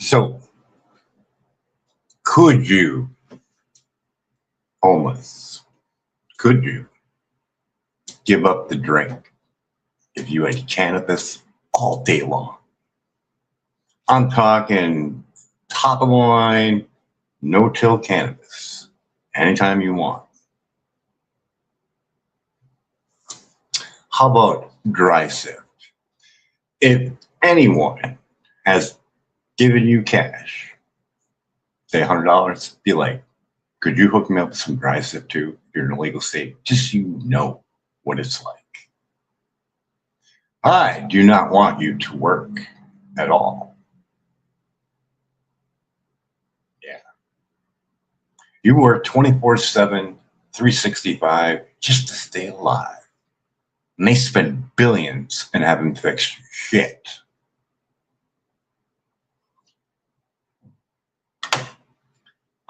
So, could you, homeless, could you give up the drink if you had cannabis all day long? I'm talking top of the line, no-till cannabis, anytime you want. How about dry sift? If anyone has given you cash, say $100, be like, could you hook me up with some dry sift too? If you're in a legal state, just so you know what it's like. I do not want you to work at all. Yeah. You work 24/7, 365 just to stay alive. And they spend billions and haven't fixed shit.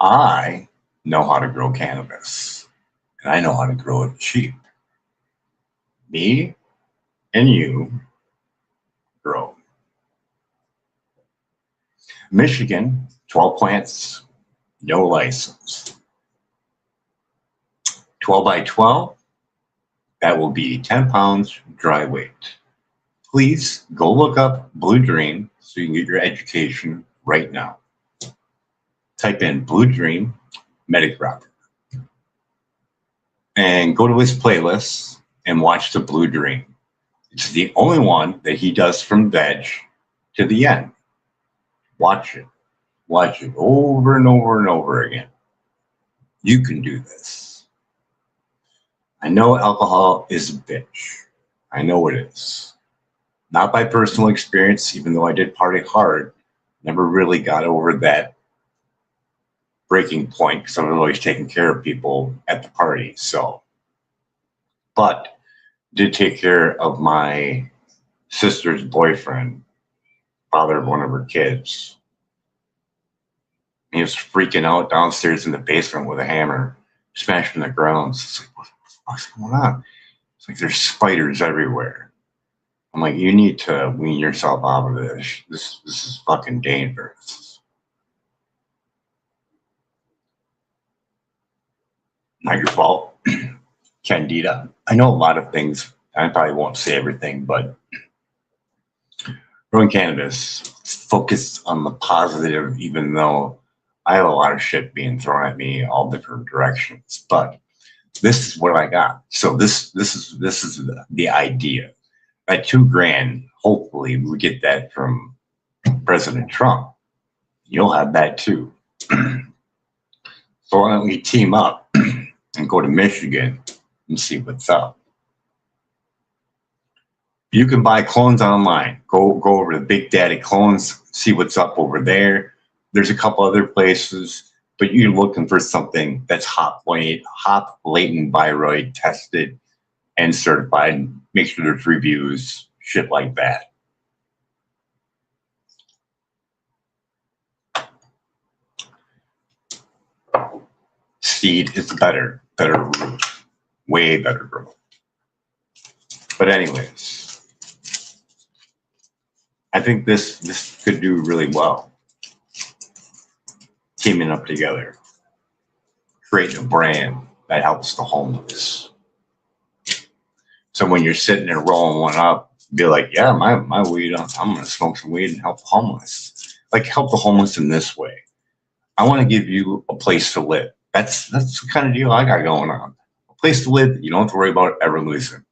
I know how to grow cannabis, and I know how to grow it cheap. Me and you grow. Michigan, 12 plants, no license. 12 by 12, that will be 10 pounds dry weight. Please go look up Blue Dream so you can get your education right now. Type in Blue Dream Medic Robert and go to his playlist and watch the Blue Dream. It's the only one that he does from veg to the end. Watch it. Watch it over and over and over again. You can do this. I know alcohol is a bitch. I know it is. Not by personal experience, even though I did party hard, never really got over that breaking point because I was always taking care of people at the party. So, but did take care of my sister's boyfriend, father of one of her kids. He was freaking out downstairs in the basement with a hammer, smashing the grounds. It's like, what the fuck's going on? It's like there's spiders everywhere. I'm like, you need to wean yourself out of this. This is fucking dangerous. Not your fault. Candida. I know a lot of things. I probably won't say everything, but growing cannabis, focus on the positive, even though I have a lot of shit being thrown at me all different directions. But this is what I got. So this is the idea. At $2,000, hopefully we get that from President Trump. You'll have that too. So why don't we team up and go to Michigan and see what's up? You can buy clones online. Go over to Big Daddy Clones, see what's up over there. There's a couple other places, but you're looking for something that's hop latent viroid tested and certified. Make sure there's reviews, shit like that. Seed is better root, way better growth. But anyways, I think this could do really well. Teaming up together, creating a brand that helps the homeless. So when you're sitting there rolling one up, be like, yeah, my weed, I'm gonna smoke some weed and help the homeless. Like help the homeless in this way. I want to give you a place to live. That's the kind of deal I got going on. A place to live that you don't have to worry about ever losing.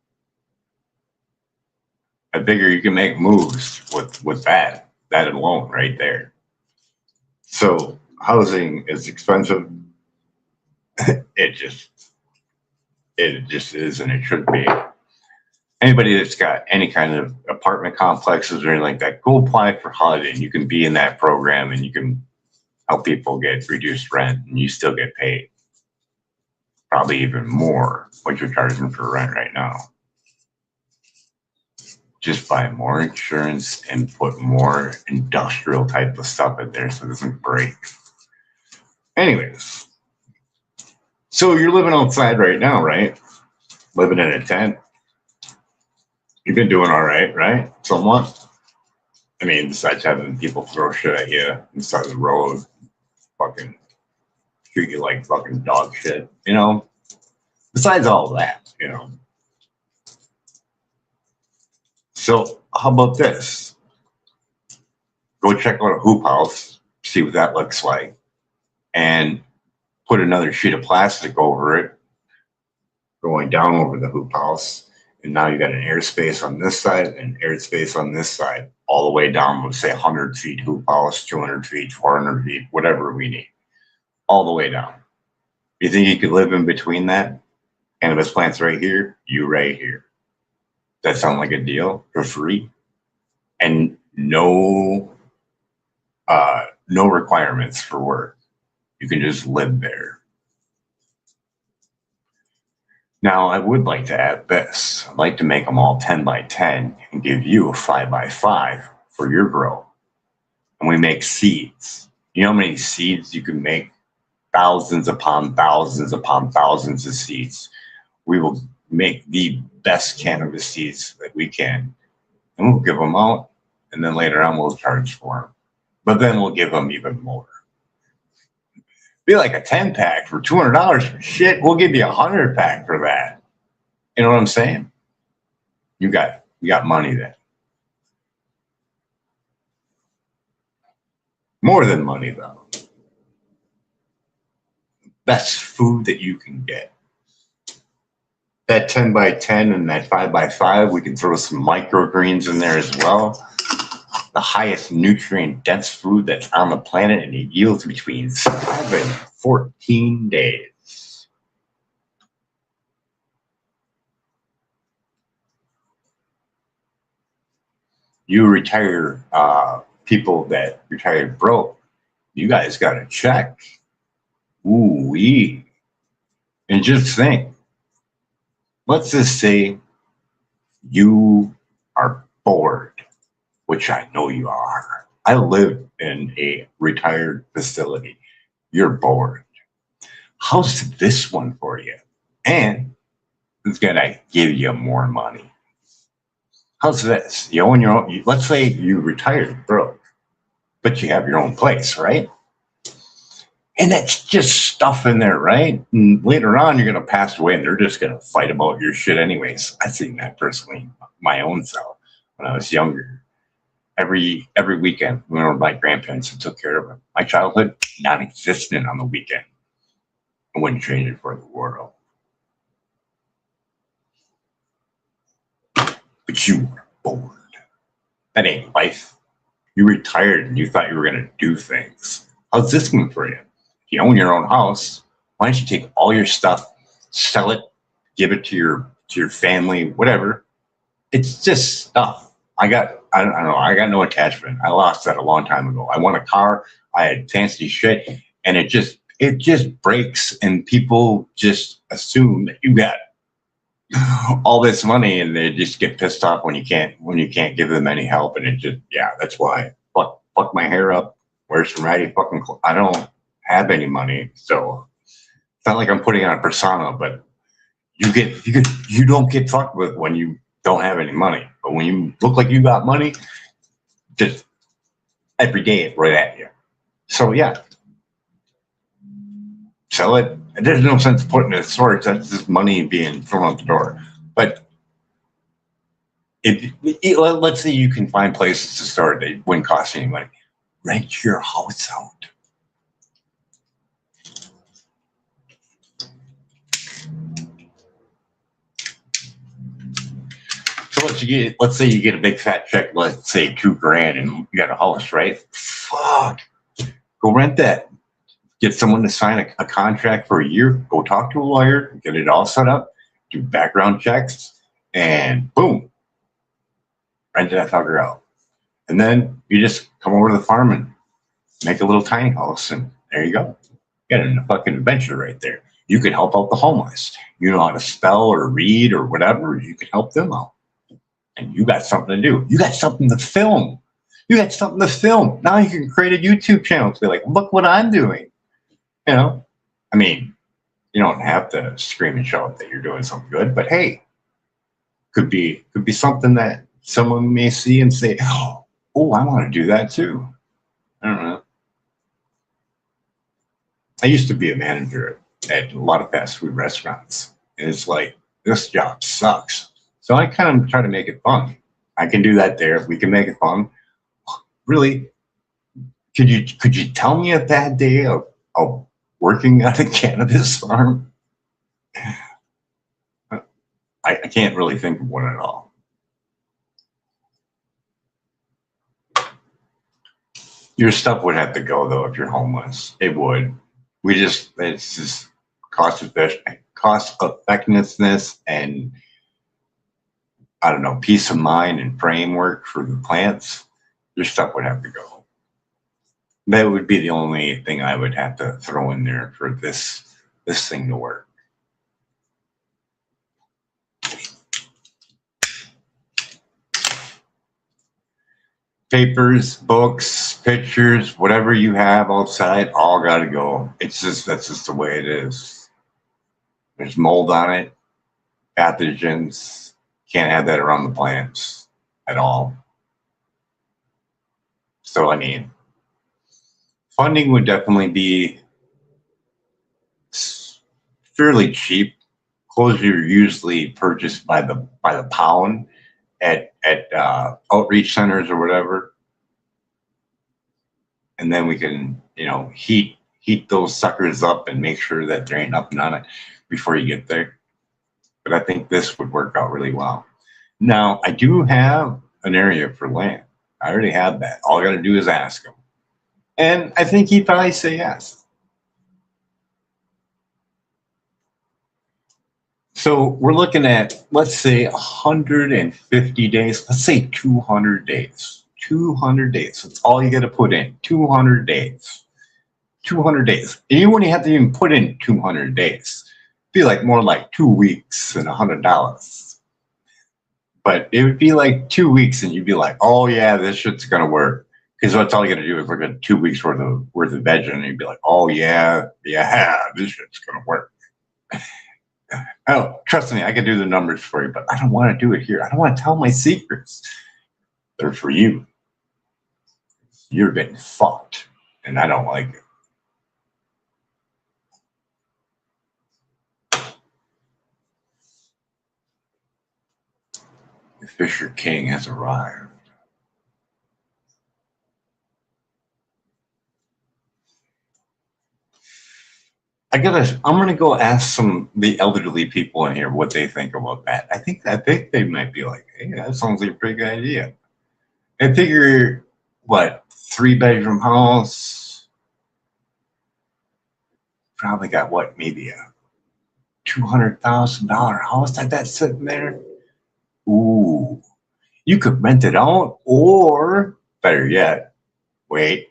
I figure you can make moves with that alone right there. So housing is expensive. It just is, and it should be. Anybody that's got any kind of apartment complexes or anything like that, go apply for HUD, and you can be in that program, and you can help people get reduced rent, and you still get paid. Probably even more what you're charging for rent right now. Just buy more insurance and put more industrial type of stuff in there so it doesn't break. Anyways, so you're living outside right now, right? Living in a tent. You've been doing all right, right? Somewhat. I mean, besides having people throw shit at you on the side of the road, fucking treat you like fucking dog shit, you know? Besides all that, you know. So how about this? Go check out a hoop house, see what that looks like, and put another sheet of plastic over it, going down over the hoop house. And now you got an airspace on this side and airspace on this side, all the way down, let's say 100 feet hoop house, 200 feet, 400 feet, whatever we need, all the way down. You think you could live in between that? Cannabis plants right here, you right here. That sound like a deal for free? And no requirements for work. You can just live there. Now, I would like to add this. I'd like to make them all 10 by 10 and give you a 5 by 5 for your grow. And we make seeds. You know how many seeds you can make? Thousands upon thousands upon thousands of seeds. We will make the best cannabis seeds that we can. And we'll give them out. And then later on, we'll charge for them. But then we'll give them even more. Be like a 10 pack for $200. Shit, we'll give you a 100 pack for that. You know what I'm saying? You got money then. More than money though. Best food that you can get. That 10 by 10 and that 5 by 5, we can throw some microgreens in there as well. The highest nutrient dense food that's on the planet, and it yields between 7 and 14 days. You retire people that retired broke, you guys got a check. Ooh-wee. And just think, let's just say you are bored, which I know you are. I live in a retired facility. You're bored. How's this one for you? And it's gonna give you more money. How's this? You own your own, let's say you retired broke, but you have your own place, right? And that's just stuff in there, right? And later on, you're gonna pass away and they're just gonna fight about your shit anyways. I've seen that personally, my own self, when I was younger. Every weekend, we were with my grandparents and took care of them. My childhood, non-existent on the weekend. I wouldn't change it for the world. But you were bored. That ain't life. You retired and you thought you were gonna do things. How's this one for you? If you own your own house, why don't you take all your stuff, sell it, give it to your family, whatever. It's just stuff. I don't know. I got no attachment. I lost that a long time ago. I want a car. I had fancy shit, and it just breaks, and people just assume that you got all this money, and they just get pissed off when you can't give them any help, and it just that's why fuck my hair up, wear some ratty fucking clothes. I don't have any money, so it's not like I'm putting on a persona, but you don't get fucked with when you don't have any money. But when you look like you got money, just every day it's right at you. So yeah, sell it. There's no sense putting it in storage. That's just money being thrown out the door. But let's say you can find places to store it that wouldn't cost any money. Rent your house out. So let's say you get a big fat check, let's say $2,000, and you got a house, right? Fuck. Go rent that. Get someone to sign a contract for a year. Go talk to a lawyer, get it all set up, do background checks, and boom, rent that fucker out. And then you just come over to the farm and make a little tiny house, and there you go. You got a fucking adventure right there. You can help out the homeless. You know how to spell or read or whatever. You can help them out. And you got something to do. You got something to film. Now you can create a YouTube channel to be like, look what I'm doing. You know, I mean, you don't have to scream and shout that you're doing something good, but hey, could be something that someone may see and say, oh, I want to do that too. I don't know. I used to be a manager at a lot of fast food restaurants. And it's like, this job sucks. So I kind of try to make it fun. I can do that there. If we can make it fun. Really, could you tell me a bad day of working at a cannabis farm? I can't really think of one at all. Your stuff would have to go though if you're homeless. It would. It's just cost effectiveness and I don't know, peace of mind and framework for the plants. Your stuff would have to go. That would be the only thing I would have to throw in there for this thing to work. Papers, books, pictures, whatever you have outside, all got to go. That's just the way it is. There's mold on it, pathogens. Can't have that around the plants at all. So, I mean, funding would definitely be fairly cheap. Clothes are usually purchased by the pound at outreach centers or whatever, and then we can heat those suckers up and make sure that there ain't nothing on it before you get there. But I think this would work out really well. Now I do have an area for land. I already have that. All I got to do is ask him, and I think he'd probably say yes. So we're looking at, let's say 150 days, let's say 200 days. 200 days. That's all you got to put in. 200 days. 200 days. And you wouldn't have to even put in 200 days. It'd be like more like 2 weeks and $100. But it would be like 2 weeks and you'd be like, oh yeah, this shit's going to work. Because that's all you got to do is look at 2 weeks worth of veg and you'd be like, oh yeah, this shit's going to work. Oh, trust me, I can do the numbers for you, but I don't want to do it here. I don't want to tell my secrets. They're for you. You're getting fucked, and I don't like it. The Fisher King has arrived. I'm gonna go ask the elderly people in here what they think about that. I think they might be like, hey, that sounds like a pretty good idea. I figure, what, 3-bedroom house, probably got what, maybe a $200,000 house like that sitting there. Ooh, you could rent it out, or better yet, wait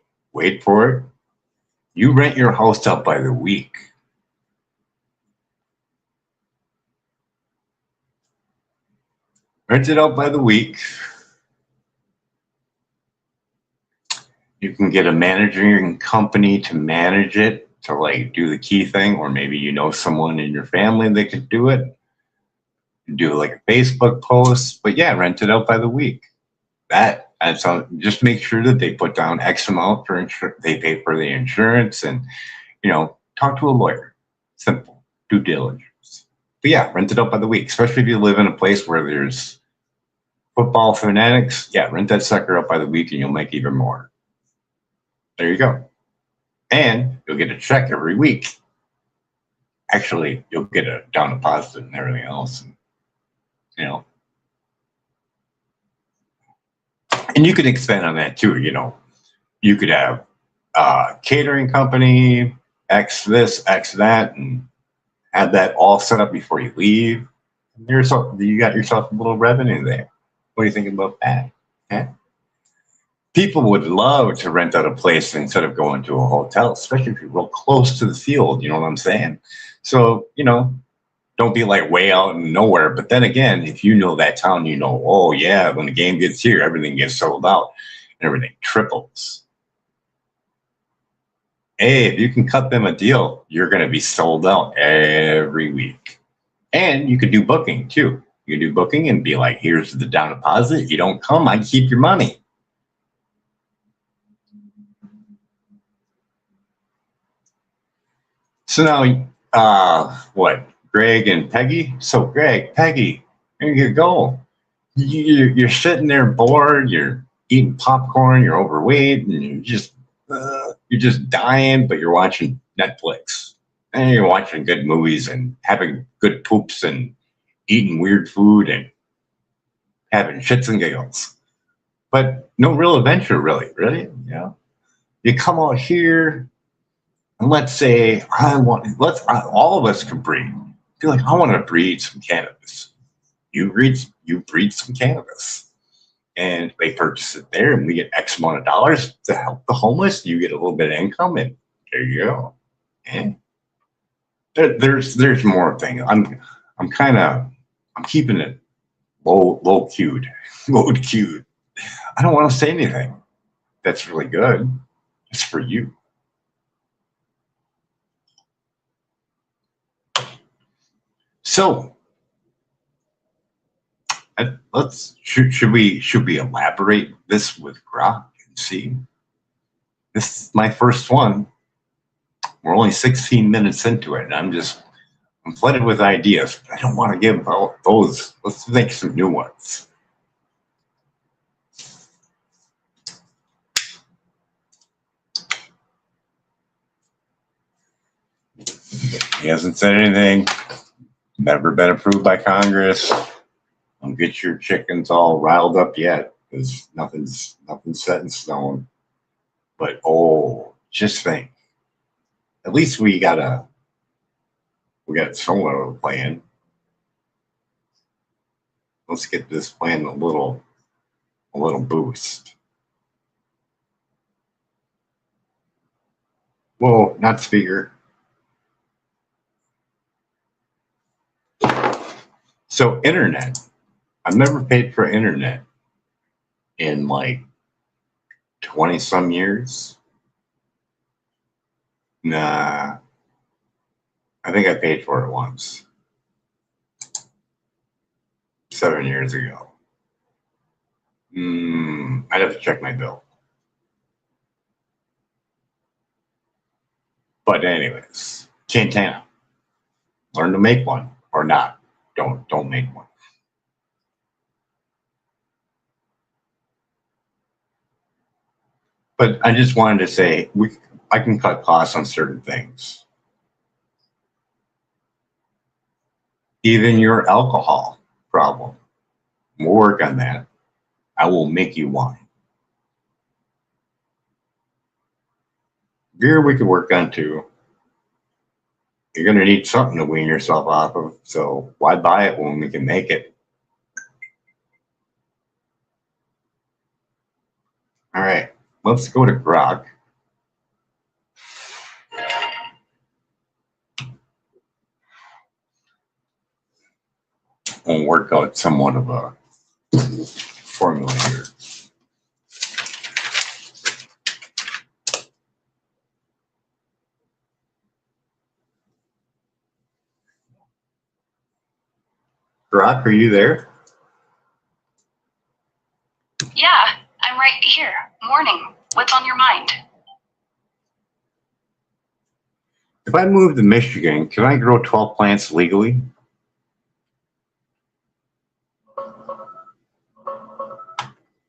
for it. You rent your house out by the week. Rent it out by the week. You can get a managing company to manage it, to like do the key thing, or maybe you know someone in your family that could do it. Do like a Facebook post, but yeah, rent it out by the week. And so just make sure that they put down X amount for they pay for the insurance, and talk to a lawyer. Simple due diligence. But yeah, rent it out by the week, especially if you live in a place where there's football fanatics. Yeah, rent that sucker out by the week, and you'll make even more. There you go. And you'll get a check every week. Actually, you'll get a down deposit and everything else. And, and you could expand on that too. You could have a catering company, X this, X that, and have that all set up before you leave. And you got yourself a little revenue there. What do you think about that? Okay. People would love to rent out a place instead of going to a hotel, especially if you're real close to the field. You know what I'm saying? So, don't be like way out in nowhere. But then again, if you know that town, oh yeah, when the game gets here, everything gets sold out and everything triples. Hey, if you can cut them a deal, you're going to be sold out every week. And you could do booking too. You could do booking and be like, here's the down deposit. If you don't come, I keep your money. So now, what? Greg and Peggy? So, Greg, Peggy, there you go. You're sitting there bored, you're eating popcorn, you're overweight, and you're just dying, but you're watching Netflix. And you're watching good movies and having good poops and eating weird food and having shits and giggles. But no real adventure, really. You come out here, and let's say all of us can breed. Be like, I want to breed some cannabis. You breed some cannabis, and they purchase it there, and we get X amount of dollars to help the homeless. You get a little bit of income, and there you go. And there's more things. I'm keeping it low cued. I don't want to say anything that's really good. It's for you. So should we elaborate this with Grok and see? This is my first one. We're only 16 minutes into it, and I'm flooded with ideas. I don't want to give out those. Let's make some new ones. He hasn't said anything. Never been approved by Congress. Don't get your chickens all riled up yet, because nothing's set in stone. But just think. At least we got somewhat of a plan. Let's get this plan a little boost. Well, not speaker. So internet. I've never paid for internet in like 20 some years. Nah. I think I paid for it once. 7 years ago. I'd have to check my bill. But anyways, Santana. Learn to make one or not. Don't make one. But I just wanted to say I can cut costs on certain things. Even your alcohol problem. We'll work on that. I will make you wine. Beer we could work on too. You're going to need something to wean yourself off of, so why buy it when we can make it? All right, let's go to Grok. And work out somewhat of a formula here. Grok, are you there? Yeah, I'm right here. Morning. What's on your mind? If I move to Michigan, can I grow 12 plants legally?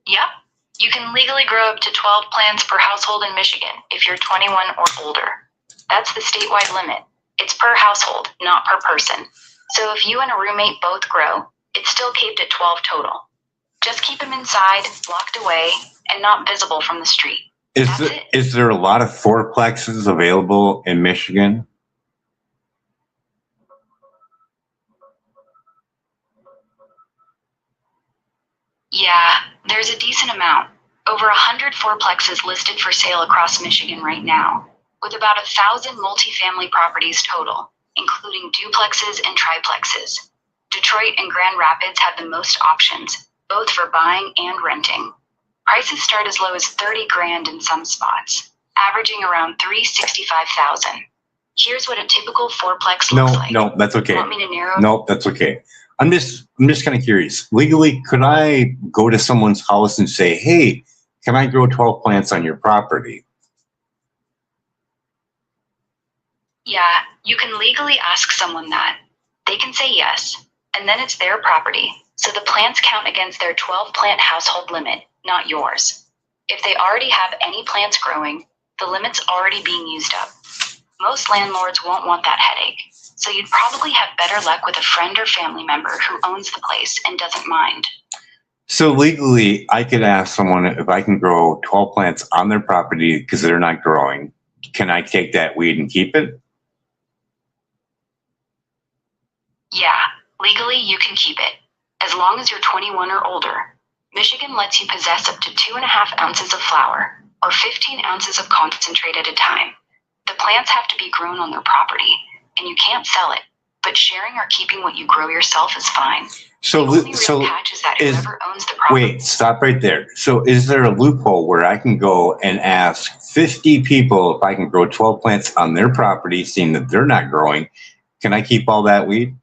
Yeah, you can legally grow up to 12 plants per household in Michigan if you're 21 or older. That's the statewide limit. It's per household, not per person. So if you and a roommate both grow, it's still capped at 12 total. Just keep them inside, locked away, and not visible from the street. Is there a lot of fourplexes available in Michigan? Yeah, there's a decent amount. Over 100 fourplexes listed for sale across Michigan right now, with about 1,000 multifamily properties total, including duplexes and triplexes. Detroit and Grand Rapids have the most options, both for buying and renting. Prices start as low as $30,000 in some spots, averaging around $365,000. Here's what a typical fourplex looks like. No, that's okay. Want me to narrow? No, that's okay. I'm just kind of curious. Legally, could I go to someone's house and say, "Hey, can I grow 12 plants on your property?" Yeah, You can legally ask someone that. They can say yes, and then it's their property, so the plants count against their 12-plant household limit, not yours. If they already have any plants growing, the limit's already being used up. Most landlords won't want that headache, so you'd probably have better luck with a friend or family member who owns the place and doesn't mind. So legally, I could ask someone if I can grow 12 plants on their property because they're not growing. Can I take that weed and keep it? Yeah, legally you can keep it, as long as you're 21 or older. Michigan lets you possess up to 2.5 ounces of flower, or 15 ounces of concentrate at a time. The plants have to be grown on their property, and you can't sell it, but sharing or keeping what you grow yourself is fine. The only real catch is that whoever owns the property. Wait, stop right there. So is there a loophole where I can go and ask 50 people if I can grow 12 plants on their property, seeing that they're not growing? Can I keep all that weed?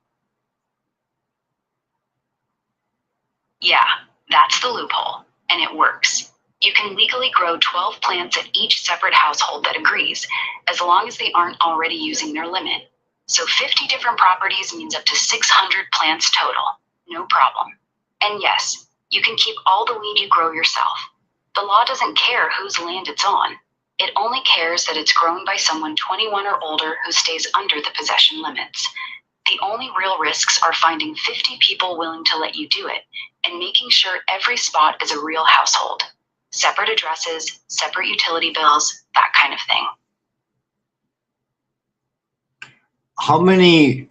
Yeah, that's the loophole, and it works. You can legally grow 12 plants at each separate household that agrees, as long as they aren't already using their limit. So 50 different properties means up to 600 plants total. No problem. And yes, you can keep all the weed you grow yourself. The law doesn't care whose land it's on. It only cares that it's grown by someone 21 or older who stays under the possession limits. The only real risks are finding 50 people willing to let you do it, and making sure every spot is a real household. Separate addresses, separate utility bills, that kind of thing. How many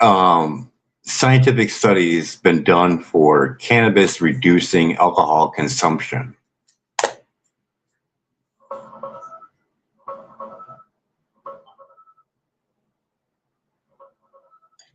scientific studies been done for cannabis reducing alcohol consumption?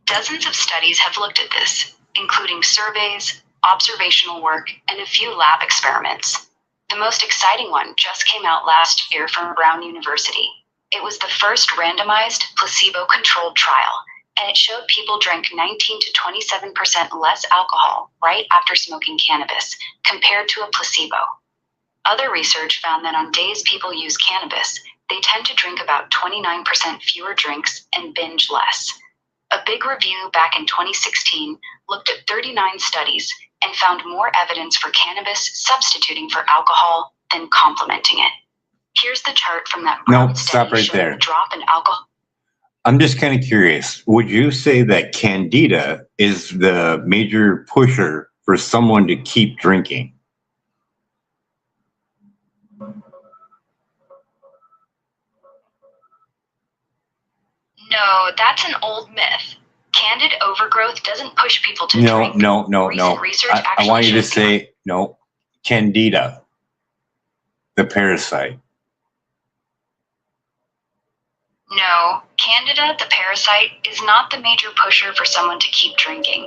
Dozens of studies have looked at this, including surveys, observational work, and a few lab experiments. The most exciting one just came out last year from Brown University. It was the first randomized, placebo-controlled trial, and it showed people drank 19 to 27% less alcohol right after smoking cannabis, compared to a placebo. Other research found that on days people use cannabis, they tend to drink about 29% fewer drinks and binge less. A big review back in 2016 looked at 39 studies and found more evidence for cannabis substituting for alcohol than complementing it. Here's the chart from that Brown study stop right showing there. the drop in alcohol. I'm just kind of curious. Would you say that candida is the major pusher for someone to keep drinking? No, that's an old myth. Candid overgrowth doesn't push people to drink. No. Recent research I actually want you to shows say no. Candida, the parasite. No, Candida, the parasite, is not the major pusher for someone to keep drinking.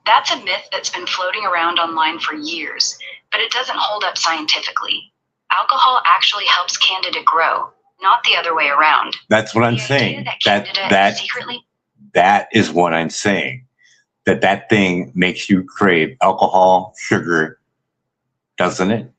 That's a myth that's been floating around online for years, but it doesn't hold up scientifically. Alcohol actually helps Candida grow, not the other way around. That's what I'm saying. That is what I'm saying. That thing makes you crave alcohol, sugar, doesn't it?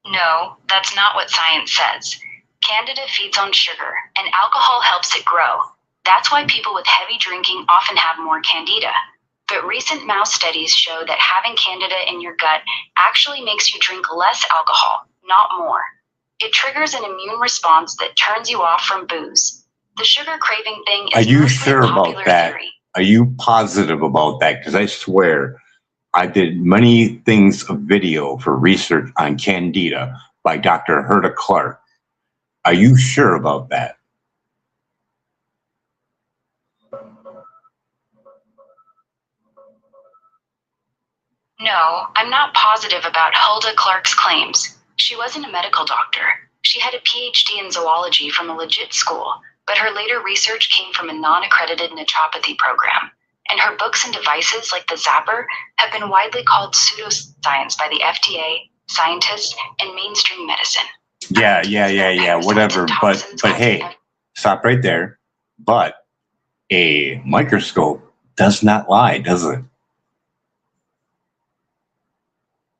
No, that's not what science says. Candida feeds on sugar, and alcohol helps it grow. That's why people with heavy drinking often have more candida. But recent mouse studies show that having candida in your gut actually makes you drink less alcohol, not more. It triggers an immune response that turns you off from booze. The sugar craving thing is Are you mostly sure a popular about that? theory. Are you positive about that? Because I swear I did many things of video for research on candida by Dr. Herta Clark. Are you sure about that? No, I'm not positive about Hulda Clark's claims. She wasn't a medical doctor. She had a PhD in zoology from a legit school, but her later research came from a non-accredited naturopathy program. And her books and devices like the Zapper have been widely called pseudoscience by the FDA, scientists, and mainstream medicine. Yeah, whatever. But hey, stop right there. But a microscope does not lie, does it?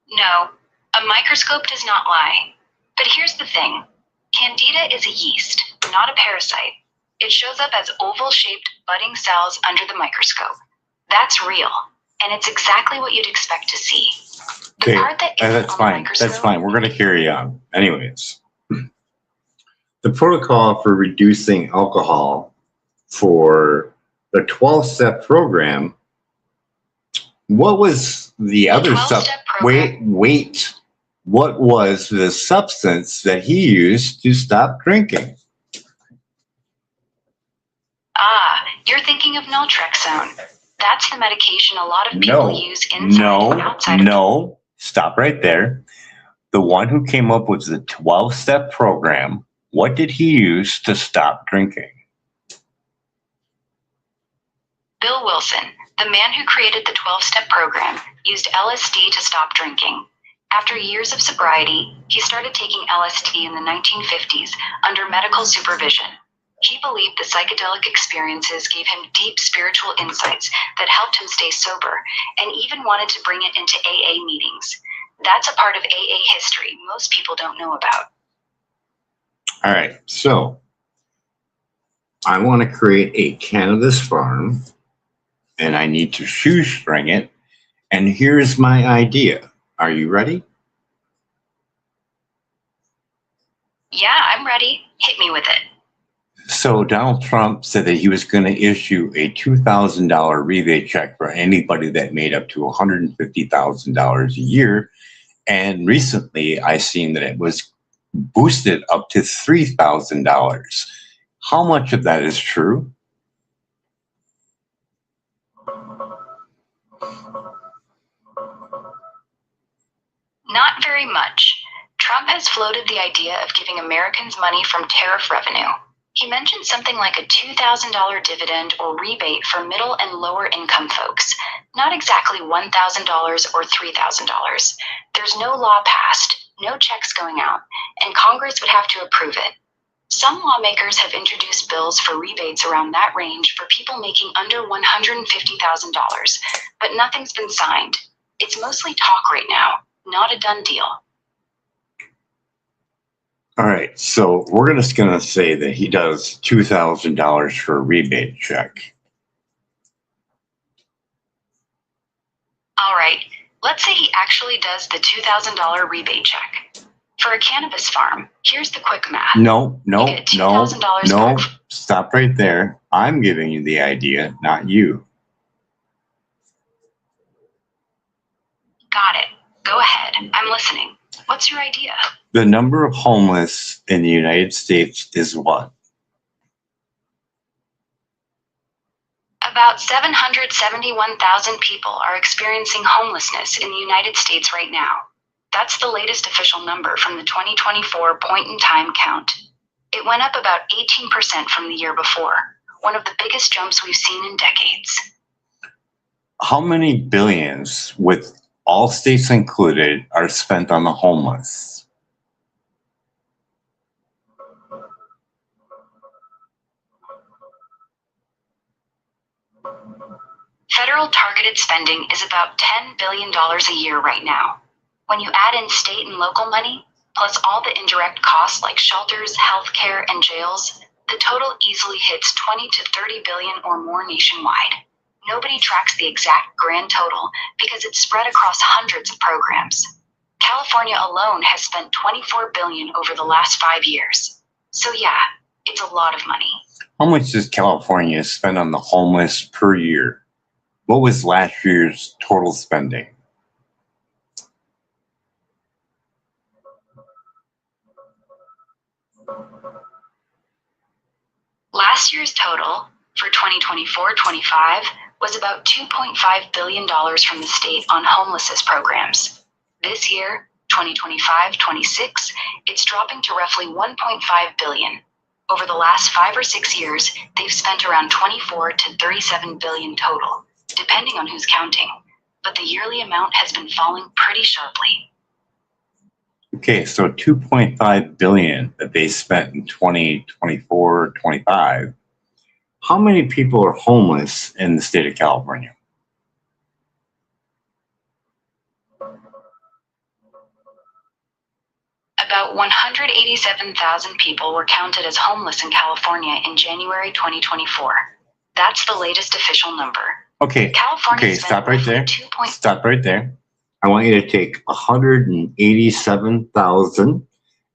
No, A microscope does not lie. But here's the thing. Candida is a yeast, not a parasite. It shows up as oval-shaped budding cells under the microscope. That's real, and it's exactly what you'd expect to see. The Okay, part that isn't that's on the fine. microscope. That's fine. We're going to carry on. Anyways, the protocol for reducing alcohol for the 12-step program. What was the other stuff? Wait. What was the substance that he used to stop drinking? You're thinking of naltrexone. That's the medication a lot of people use inside and outside. No, stop right there. The one who came up with the 12-step program, what did he use to stop drinking? Bill Wilson, the man who created the 12-step program, used LSD to stop drinking. After years of sobriety, he started taking LSD in the 1950s under medical supervision. He believed the psychedelic experiences gave him deep spiritual insights that helped him stay sober, and even wanted to bring it into AA meetings. That's a part of AA history most people don't know about. All right, so I want to create a cannabis farm, and I need to shoestring it, and here's my idea. Are you ready? Yeah, I'm ready. Hit me with it. So Donald Trump said that he was going to issue a $2,000 rebate check for anybody that made up to $150,000 a year. And recently I seen that it was boosted up to $3,000. How much of that is true? Not very much. Trump has floated the idea of giving Americans money from tariff revenue. He mentioned something like a $2,000 dividend or rebate for middle and lower income folks, not exactly $1,000 or $3,000. There's no law passed, no checks going out, and Congress would have to approve it. Some lawmakers have introduced bills for rebates around that range for people making under $150,000, but nothing's been signed. It's mostly talk right now, not a done deal. All right, so we're just going to say that he does $2,000 for a rebate check. All right, let's say he actually does the $2,000 rebate check. For a cannabis farm, here's the quick math. No, $2,000 stop right there. I'm giving you the idea, not you. Got it. Go ahead. I'm listening. What's your idea? The number of homeless in the United States is what? About 771,000 people are experiencing homelessness in the United States right now. That's the latest official number from the 2024 point-in-time count. It went up about 18% from the year before, one of the biggest jumps we've seen in decades. How many billions, with all states included, are spent on the homeless? Federal targeted spending is about $10 billion a year right now. When you add in state and local money, plus all the indirect costs like shelters, healthcare, and jails, the total easily hits 20 to 30 billion or more nationwide. Nobody tracks the exact grand total because it's spread across hundreds of programs. California alone has spent $24 billion over the last 5 years. So yeah, it's a lot of money. How much does California spend on the homeless per year? What was last year's total spending? Last year's total, for 2024-25, was about $2.5 billion from the state on homelessness programs. This year, 2025-26, it's dropping to roughly $1.5 billion. Over the last 5 or 6 years, they've spent around 24 to 37 billion total, depending on who's counting. But the yearly amount has been falling pretty sharply. Okay, so 2.5 billion that they spent in 2024-25. How many people are homeless in the state of California? About 187,000 people were counted as homeless in California in January 2024. That's the latest official number. Okay. California Okay. Stop right there. Stop right there. I want you to take 187,000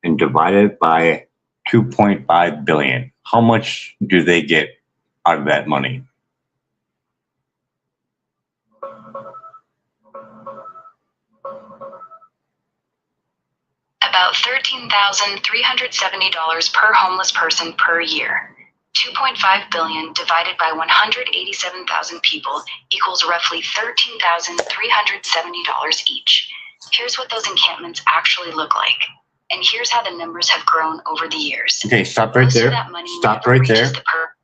and divide it by 2.5 billion. How much do they get out of that money? About $13,370 per homeless person per year. 2.5 billion divided by 187,000 people equals roughly $13,370 each. Here's what those encampments actually look like. And here's how the numbers have grown over the years. Okay, stop right there. Stop right there.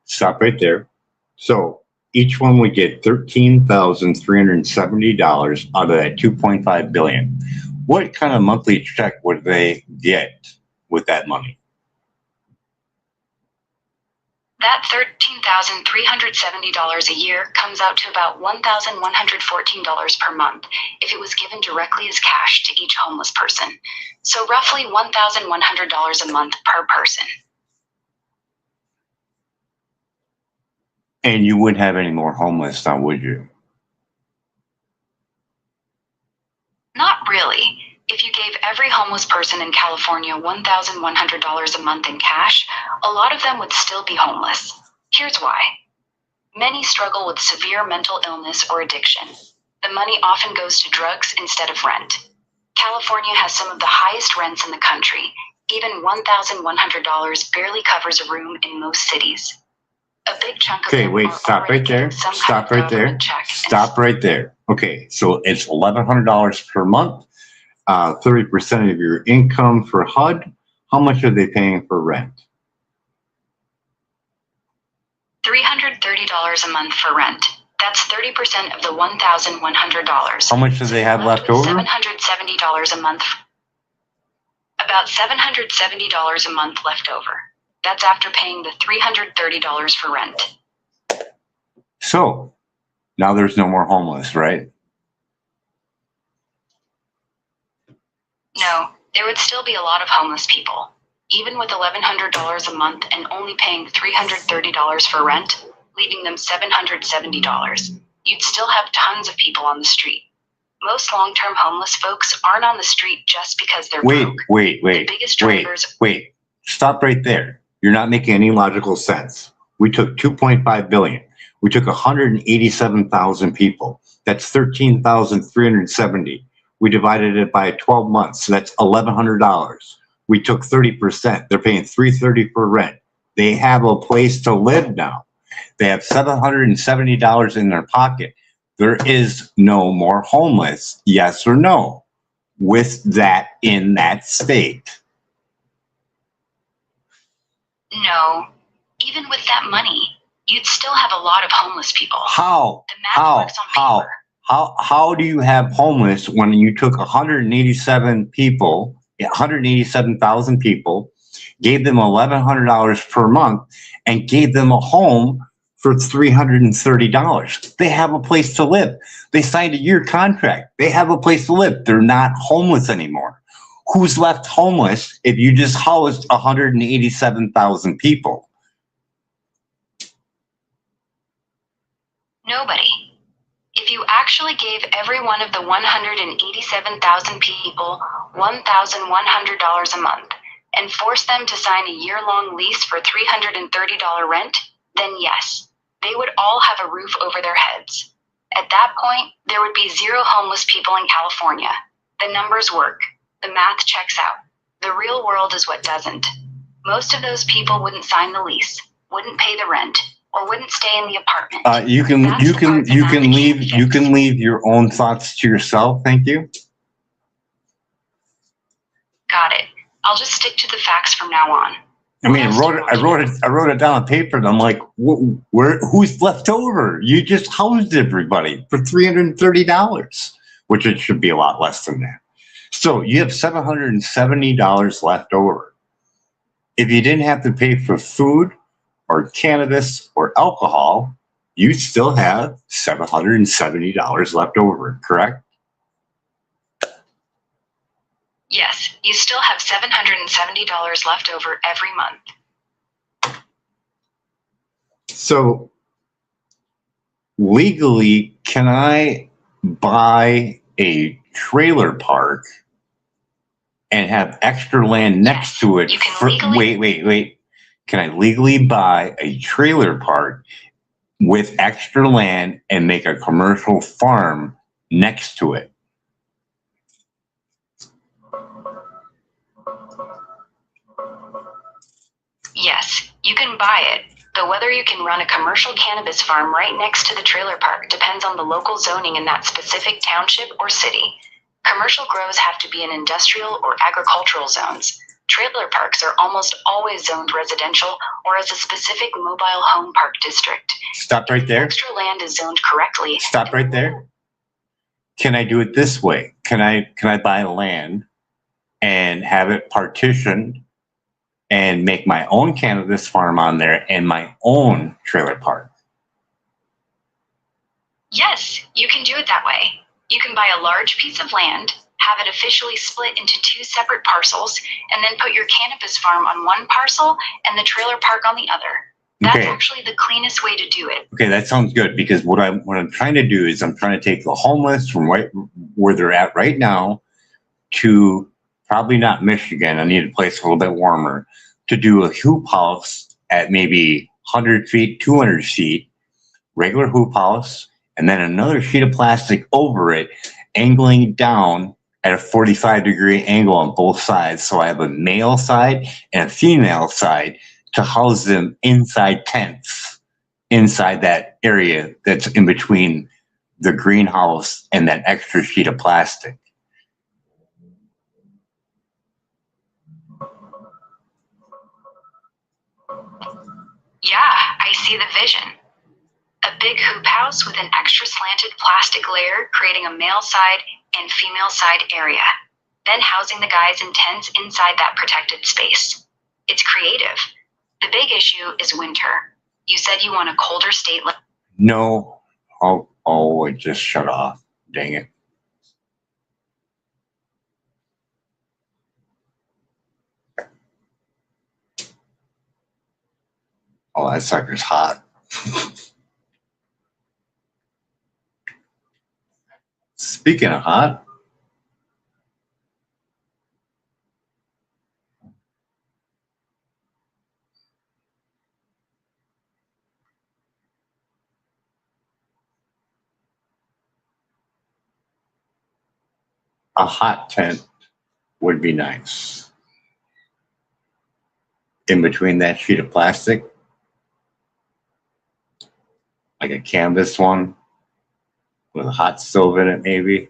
Stop right there. So each one would get $13,370 out of that 2.5 billion. What kind of monthly check would they get with that money? That $13,370 a year comes out to about $1,114 per month if it was given directly as cash to each homeless person. So roughly $1,100 a month per person. And you wouldn't have any more homeless now, would you? Not really. If you gave every homeless person in California $1,100 a month in cash, a lot of them would still be homeless. Here's why. Many struggle with severe mental illness or addiction. The money often goes to drugs instead of rent. California has some of the highest rents in the country. Even $1,100 barely covers a room in most cities. A big chunk of them wait, stop right there. Stop right there. Stop right there. Okay, so it's $1,100 per month. 30% of your income for HUD. How much are they paying for rent? $330 a month for rent. That's 30% of the $1,100. How much do they have left over? $770 a month. About $770 a month left over. That's after paying the $330 for rent. So now there's no more homeless, right? No, there would still be a lot of homeless people. Even with $1,100 a month and only paying $330 for rent, leaving them $770, you'd still have tons of people on the street. Most long-term homeless folks aren't on the street just because they're broke. Wait. Stop right there. You're not making any logical sense. We took 2.5 billion. We took 187,000 people. That's 13,370. We divided it by 12 months. So that's $1,100. We took 30%. They're paying $330 for rent. They have a place to live now. They have $770 in their pocket. There is no more homeless, yes or no, with that in that state. No, even with that money, you'd still have a lot of homeless people. How? The math works on paper. How do you have homeless when you took 187,000 people, gave them $1,100 per month, and gave them a home for $330? They have a place to live. They signed a year contract. They have a place to live. They're not homeless anymore. Who's left homeless if you just housed 187,000 people? Nobody. If you actually gave every one of the 187,000 people $1,100 a month and forced them to sign a year-long lease for $330 rent, then yes, they would all have a roof over their heads. At that point, there would be zero homeless people in California. The numbers work. The math checks out. The real world is what doesn't. Most of those people wouldn't sign the lease, wouldn't pay the rent, or wouldn't stay in the apartment. You can leave your own thoughts to yourself. Thank you. Got it. I'll just stick to the facts from now on. I mean, I wrote it down on paper, and I'm like, who's left over? You just housed everybody for $330, which it should be a lot less than that. So you have $770 left over. If you didn't have to pay for food or cannabis or alcohol, you still have $770 left over, correct? Yes, you still have $770 left over every month. So legally, can I buy a trailer park and have extra land next to it? You can legally. Wait. Can I legally buy a trailer park with extra land and make a commercial farm next to it? Yes, you can buy it, but whether you can run a commercial cannabis farm right next to the trailer park depends on the local zoning in that specific township or city. Commercial grows have to be in industrial or agricultural zones. Trailer parks are almost always zoned residential or as a specific mobile home park district. Stop right there. Extra land is zoned correctly. Stop right there. Can I do it this way? Can I buy land and have it partitioned and make my own cannabis farm on there and my own trailer park? Yes, you can do it that way. You can buy a large piece of land, have it officially split into 2 separate parcels, and then put your cannabis farm on one parcel and the trailer park on the other. That's actually the cleanest way to do it. Okay, that sounds good, because what I'm trying to do is I'm trying to take the homeless from right where they're at right now to probably not Michigan. I need a place a little bit warmer to do a hoop house at maybe 100 feet, 200 feet, regular hoop house, and then another sheet of plastic over it, angling down at a 45-degree angle on both sides. So I have a male side and a female side to house them inside tents, inside that area that's in between the greenhouse and that extra sheet of plastic. Yeah, I see the vision. A big hoop house with an extra slanted plastic layer creating a male side and female side area, then housing the guys in tents inside that protected space. It's creative. The big issue is winter. You said you want a colder state. No. Oh, it just shut off. Dang it. Oh, that sucker's hot. Speaking of hot, a hot tent would be nice. In between that sheet of plastic, like a canvas one with a hot stove in it, maybe.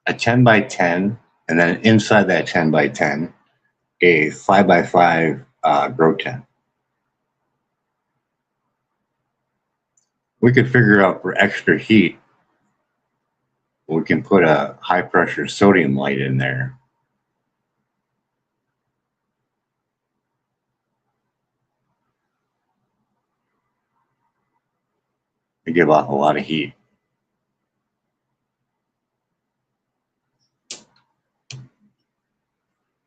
A 10 by 10, and then inside that 10 by 10, a 5 by 5 grow tent. We could figure out for extra heat, we can put a high pressure sodium light in there. To give off a lot of heat.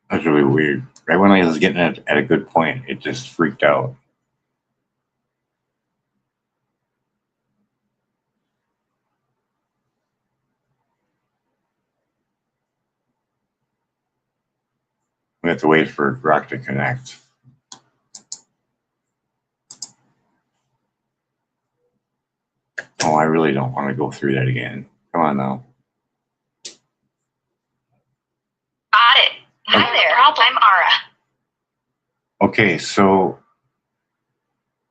That's really weird. Right when I was getting it at a good point, it just freaked out. We have to wait for Grok to connect. Oh, I really don't want to go through that again. Come on now. Got it. Hi there. I'm Ara. Okay, so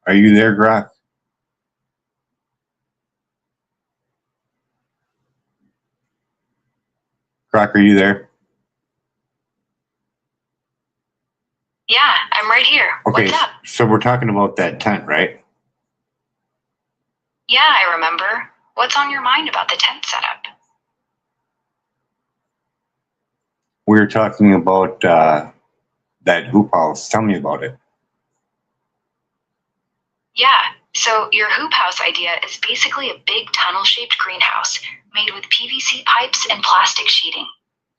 are you there, Grok? Grok, are you there? Yeah, I'm right here. Okay, What's up? so we're talking about that tent, right? Yeah, I remember. What's on your mind about the tent setup? We were talking about that hoop house. Tell me about it. Yeah, so your hoop house idea is basically a big tunnel-shaped greenhouse made with PVC pipes and plastic sheeting.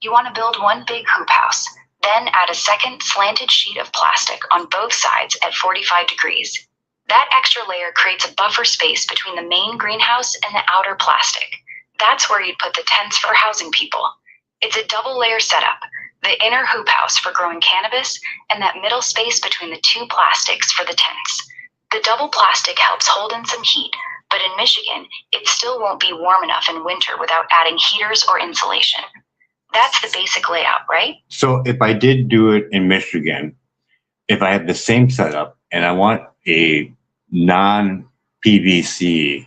You want to build one big hoop house, then add a second slanted sheet of plastic on both sides at 45 degrees. That extra layer creates a buffer space between the main greenhouse and the outer plastic. That's where you'd put the tents for housing people. It's a double layer setup, the inner hoop house for growing cannabis and that middle space between the two plastics for the tents. The double plastic helps hold in some heat, but in Michigan, it still won't be warm enough in winter without adding heaters or insulation. That's the basic layout, right? So if I did do it in Michigan, if I have the same setup and I want a non-PVC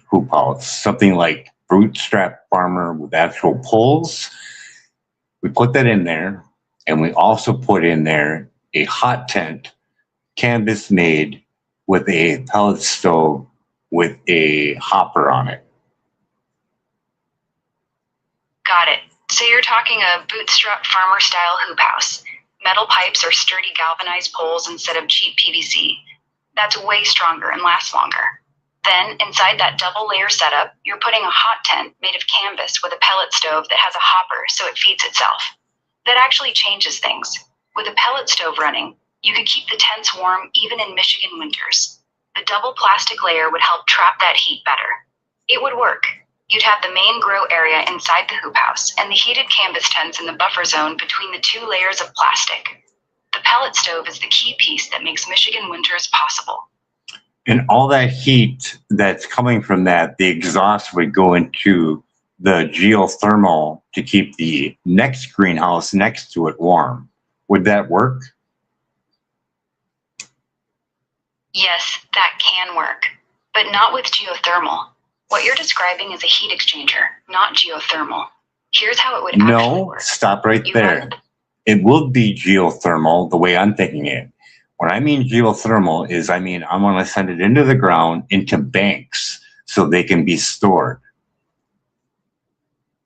hoop house, something like bootstrap farmer with actual poles, we put that in there, and we also put in there a hot tent, canvas made with a pellet stove with a hopper on it. Got it. So you're talking a bootstrap farmer style hoop house. Metal pipes or sturdy galvanized poles instead of cheap PVC. That's way stronger and lasts longer. Then, inside that double layer setup, you're putting a hot tent made of canvas with a pellet stove that has a hopper so it feeds itself. That actually changes things. With a pellet stove running, you could keep the tents warm even in Michigan winters. The double plastic layer would help trap that heat better. It would work. You'd have the main grow area inside the hoop house and the heated canvas tents in the buffer zone between the two layers of plastic. The pellet stove is the key piece that makes Michigan winters possible. And all that heat that's coming from that, the exhaust would go into the geothermal to keep the next greenhouse next to it warm. Would that work? Yes, that can work, but not with geothermal. What you're describing is a heat exchanger, not geothermal. Here's how it would actually work. No, stop right there. It will be geothermal the way I'm thinking it. When I mean geothermal is, I want to send it into the ground, into banks, so they can be stored.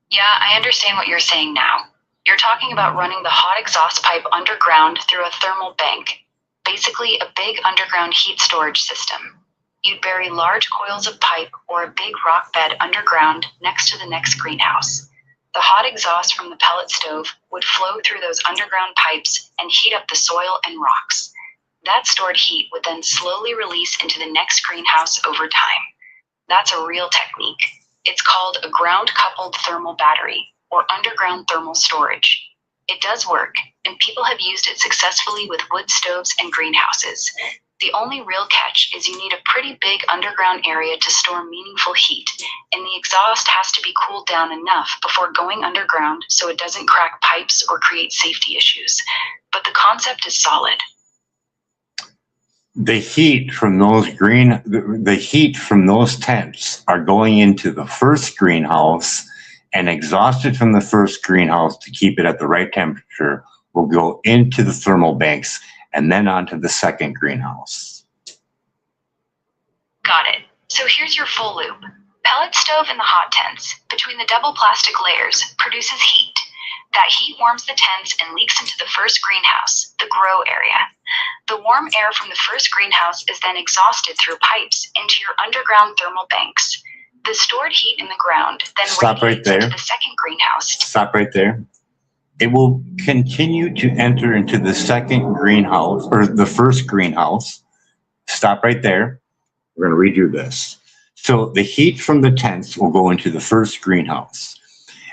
Yeah, I understand what you're saying now. You're talking about running the hot exhaust pipe underground through a thermal bank, basically a big underground heat storage system. You'd bury large coils of pipe or a big rock bed underground next to the next greenhouse. The hot exhaust from the pellet stove would flow through those underground pipes and heat up the soil and rocks. That stored heat would then slowly release into the next greenhouse over time. That's a real technique. It's called a ground-coupled thermal battery, or underground thermal storage. It does work, and people have used it successfully with wood stoves and greenhouses. The only real catch is you need a pretty big underground area to store meaningful heat, and the exhaust has to be cooled down enough before going underground so it doesn't crack pipes or create safety issues. But the concept is solid. The heat from those tents are going into the first greenhouse, and exhausted from the first greenhouse to keep it at the right temperature will go into the thermal banks and then onto the second greenhouse. Got it. So here's your full loop. Pellet stove in the hot tents, between the double plastic layers, produces heat. That heat warms the tents and leaks into the first greenhouse, the grow area. The warm air from the first greenhouse is then exhausted through pipes into your underground thermal banks. The stored heat in the ground then radiates into the second greenhouse. Stop right there. It will continue to enter into the second greenhouse, or the first greenhouse. Stop right there. We're going to redo this. So the heat from the tents will go into the first greenhouse.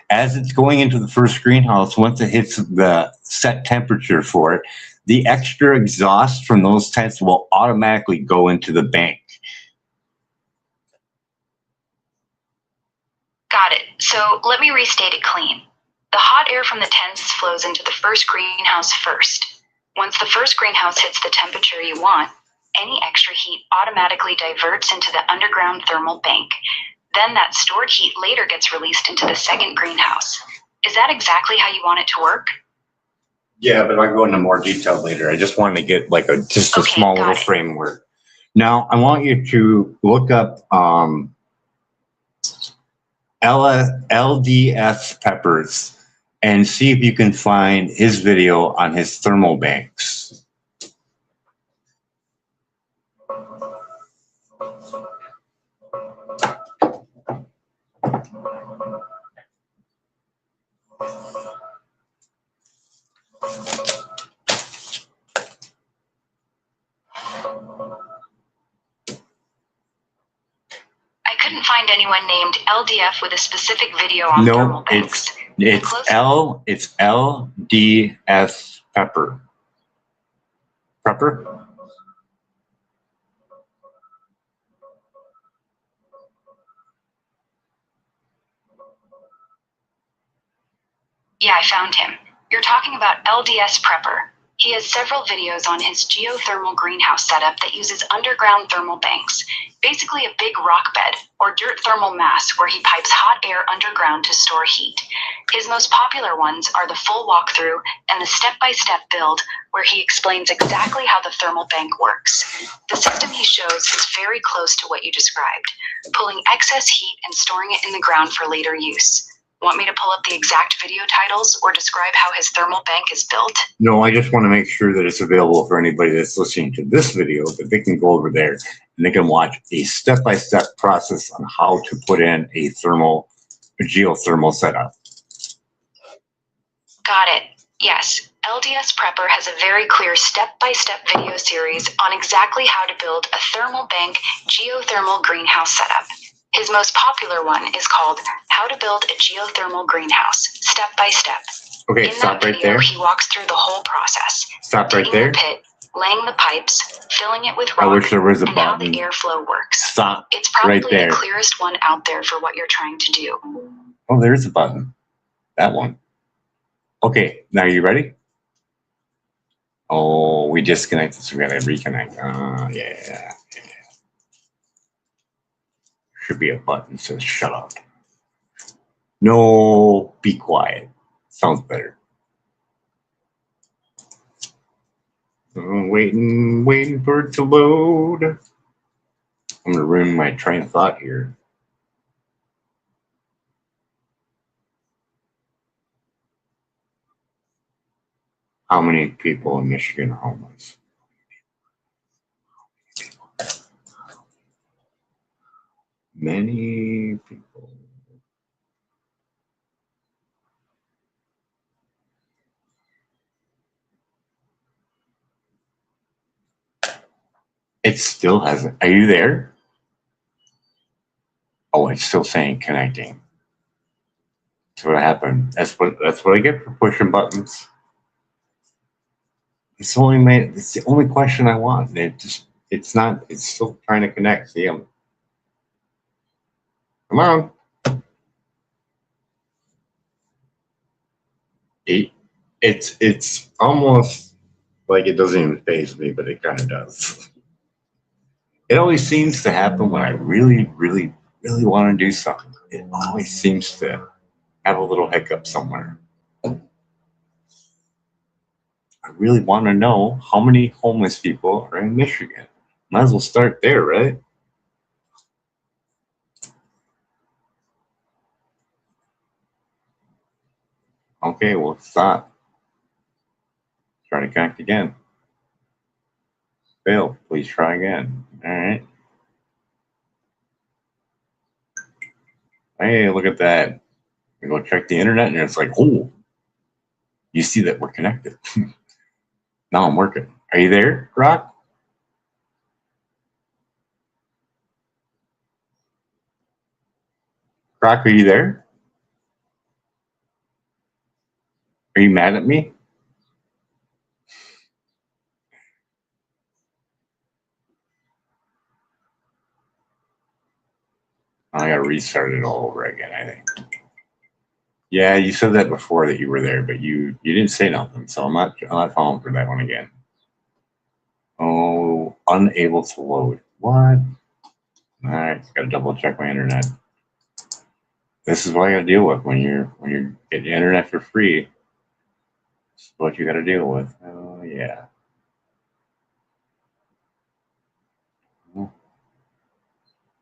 As it's going into the first greenhouse, once it hits the set temperature for it, the extra exhaust from those tents will automatically go into the bank. Got it. So let me restate it clean. The hot air from the tents flows into the first greenhouse first. Once the first greenhouse hits the temperature you want, any extra heat automatically diverts into the underground thermal bank. Then that stored heat later gets released into the second greenhouse. Is that exactly how you want it to work? Yeah, but I'll go into more detail later. I just wanted to get like a small little framework. Now, I want you to look up LDS Peppers and see if you can find his video on his thermal banks. couldn't find anyone named LDF with a specific video on thermal banks. It's LDS Pepper. Pepper? Yeah, I found him. You're talking about LDS Prepper. He has several videos on his geothermal greenhouse setup that uses underground thermal banks, basically a big rock bed or dirt thermal mass where he pipes hot air underground to store heat. His most popular ones are the full walkthrough and the step-by-step build where he explains exactly how the thermal bank works. The system he shows is very close to what you described, pulling excess heat and storing it in the ground for later use. Want me to pull up the exact video titles or describe how his thermal bank is built? No, I just want to make sure that it's available for anybody that's listening to this video, that they can go over there and they can watch a step-by-step process on how to put in a geothermal setup. Got it. Yes. LDS Prepper has a very clear step-by-step video series on exactly how to build a thermal bank geothermal greenhouse setup. His most popular one is called How to Build a Geothermal Greenhouse, Step by Step. Okay, in stop that right video, there. He walks through the whole process. Stop right there. The pit, laying the pipes, filling it with rock, I wish there was a and button. how the airflow works. Stop It's probably right there. the clearest one out there for what you're trying to do. Oh, there's a button. That one. Okay, now you ready? Oh, we disconnected, so we gotta reconnect. Yeah. Should be a button that says shut up. No, be quiet. Sounds better. Waiting for it to load. I'm gonna ruin my train of thought here. How many people in Michigan are homeless? Many people. It still hasn't. Are you there? Oh, it's still saying connecting. That's what happened. That's what I get for pushing buttons. It's the only question I want. It's still trying to connect. See, come on. It's almost like it doesn't even faze me, but it kind of does. It always seems to happen when I really, really, really want to do something. It always seems to have a little hiccup somewhere. I really want to know how many homeless people are in Michigan. Might as well start there, right? Okay, well, stop. Try to connect again. Fail. Please try again. All right. Hey, look at that. We go check the internet, and it's like, oh, you see that we're connected. Now I'm working. Are you there, Rock? Rock, are you there? Are you mad at me? I gotta restart it all over again, I think. Yeah, you said that before that you were there, but you didn't say nothing, so I'm not falling for that one again. Oh, unable to load. What? All right, gotta double check my internet. This is what I gotta deal with when you're getting internet for free. This is what you gotta deal with. Oh yeah.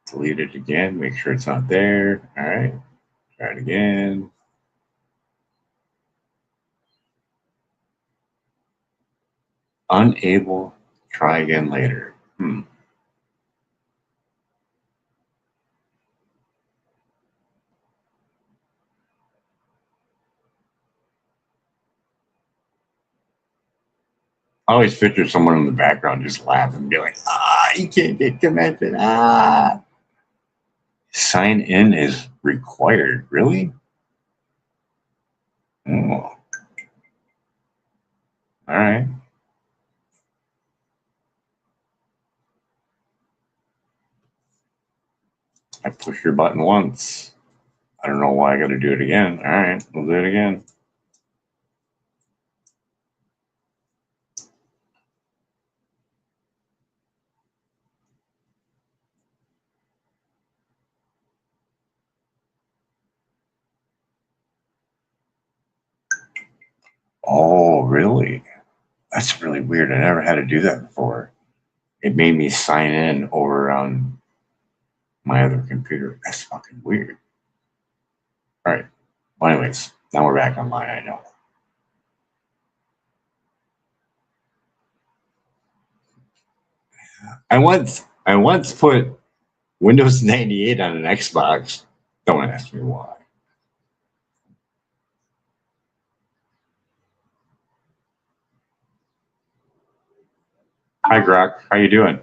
Delete it again. Make sure it's not there. All right. Try it again. Unable. Try again later. I always picture someone in the background just laughing and be like, you can't get connected. Sign in is required. Really? Oh, all right. I push your button once. I don't know why I got to do it again. All right, we'll do it again. Oh, really? That's really weird. I never had to do that before. It made me sign in over on my other computer. That's fucking weird. All right. Well, anyways, now we're back online. I know. I once put Windows 98 on an Xbox. Don't ask me why. Hi, Grok. How you doing?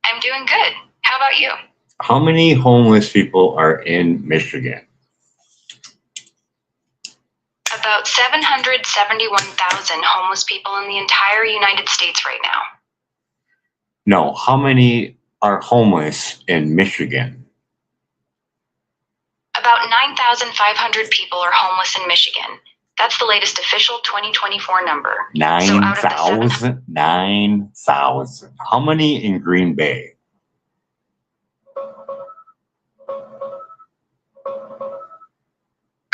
I'm doing good. How about you? How many homeless people are in Michigan? About 771,000 homeless people in the entire United States right now. No, how many are homeless in Michigan? About 9,500 people are homeless in Michigan. That's the latest official 2024 number. 9,000? 9,000. How many in Green Bay?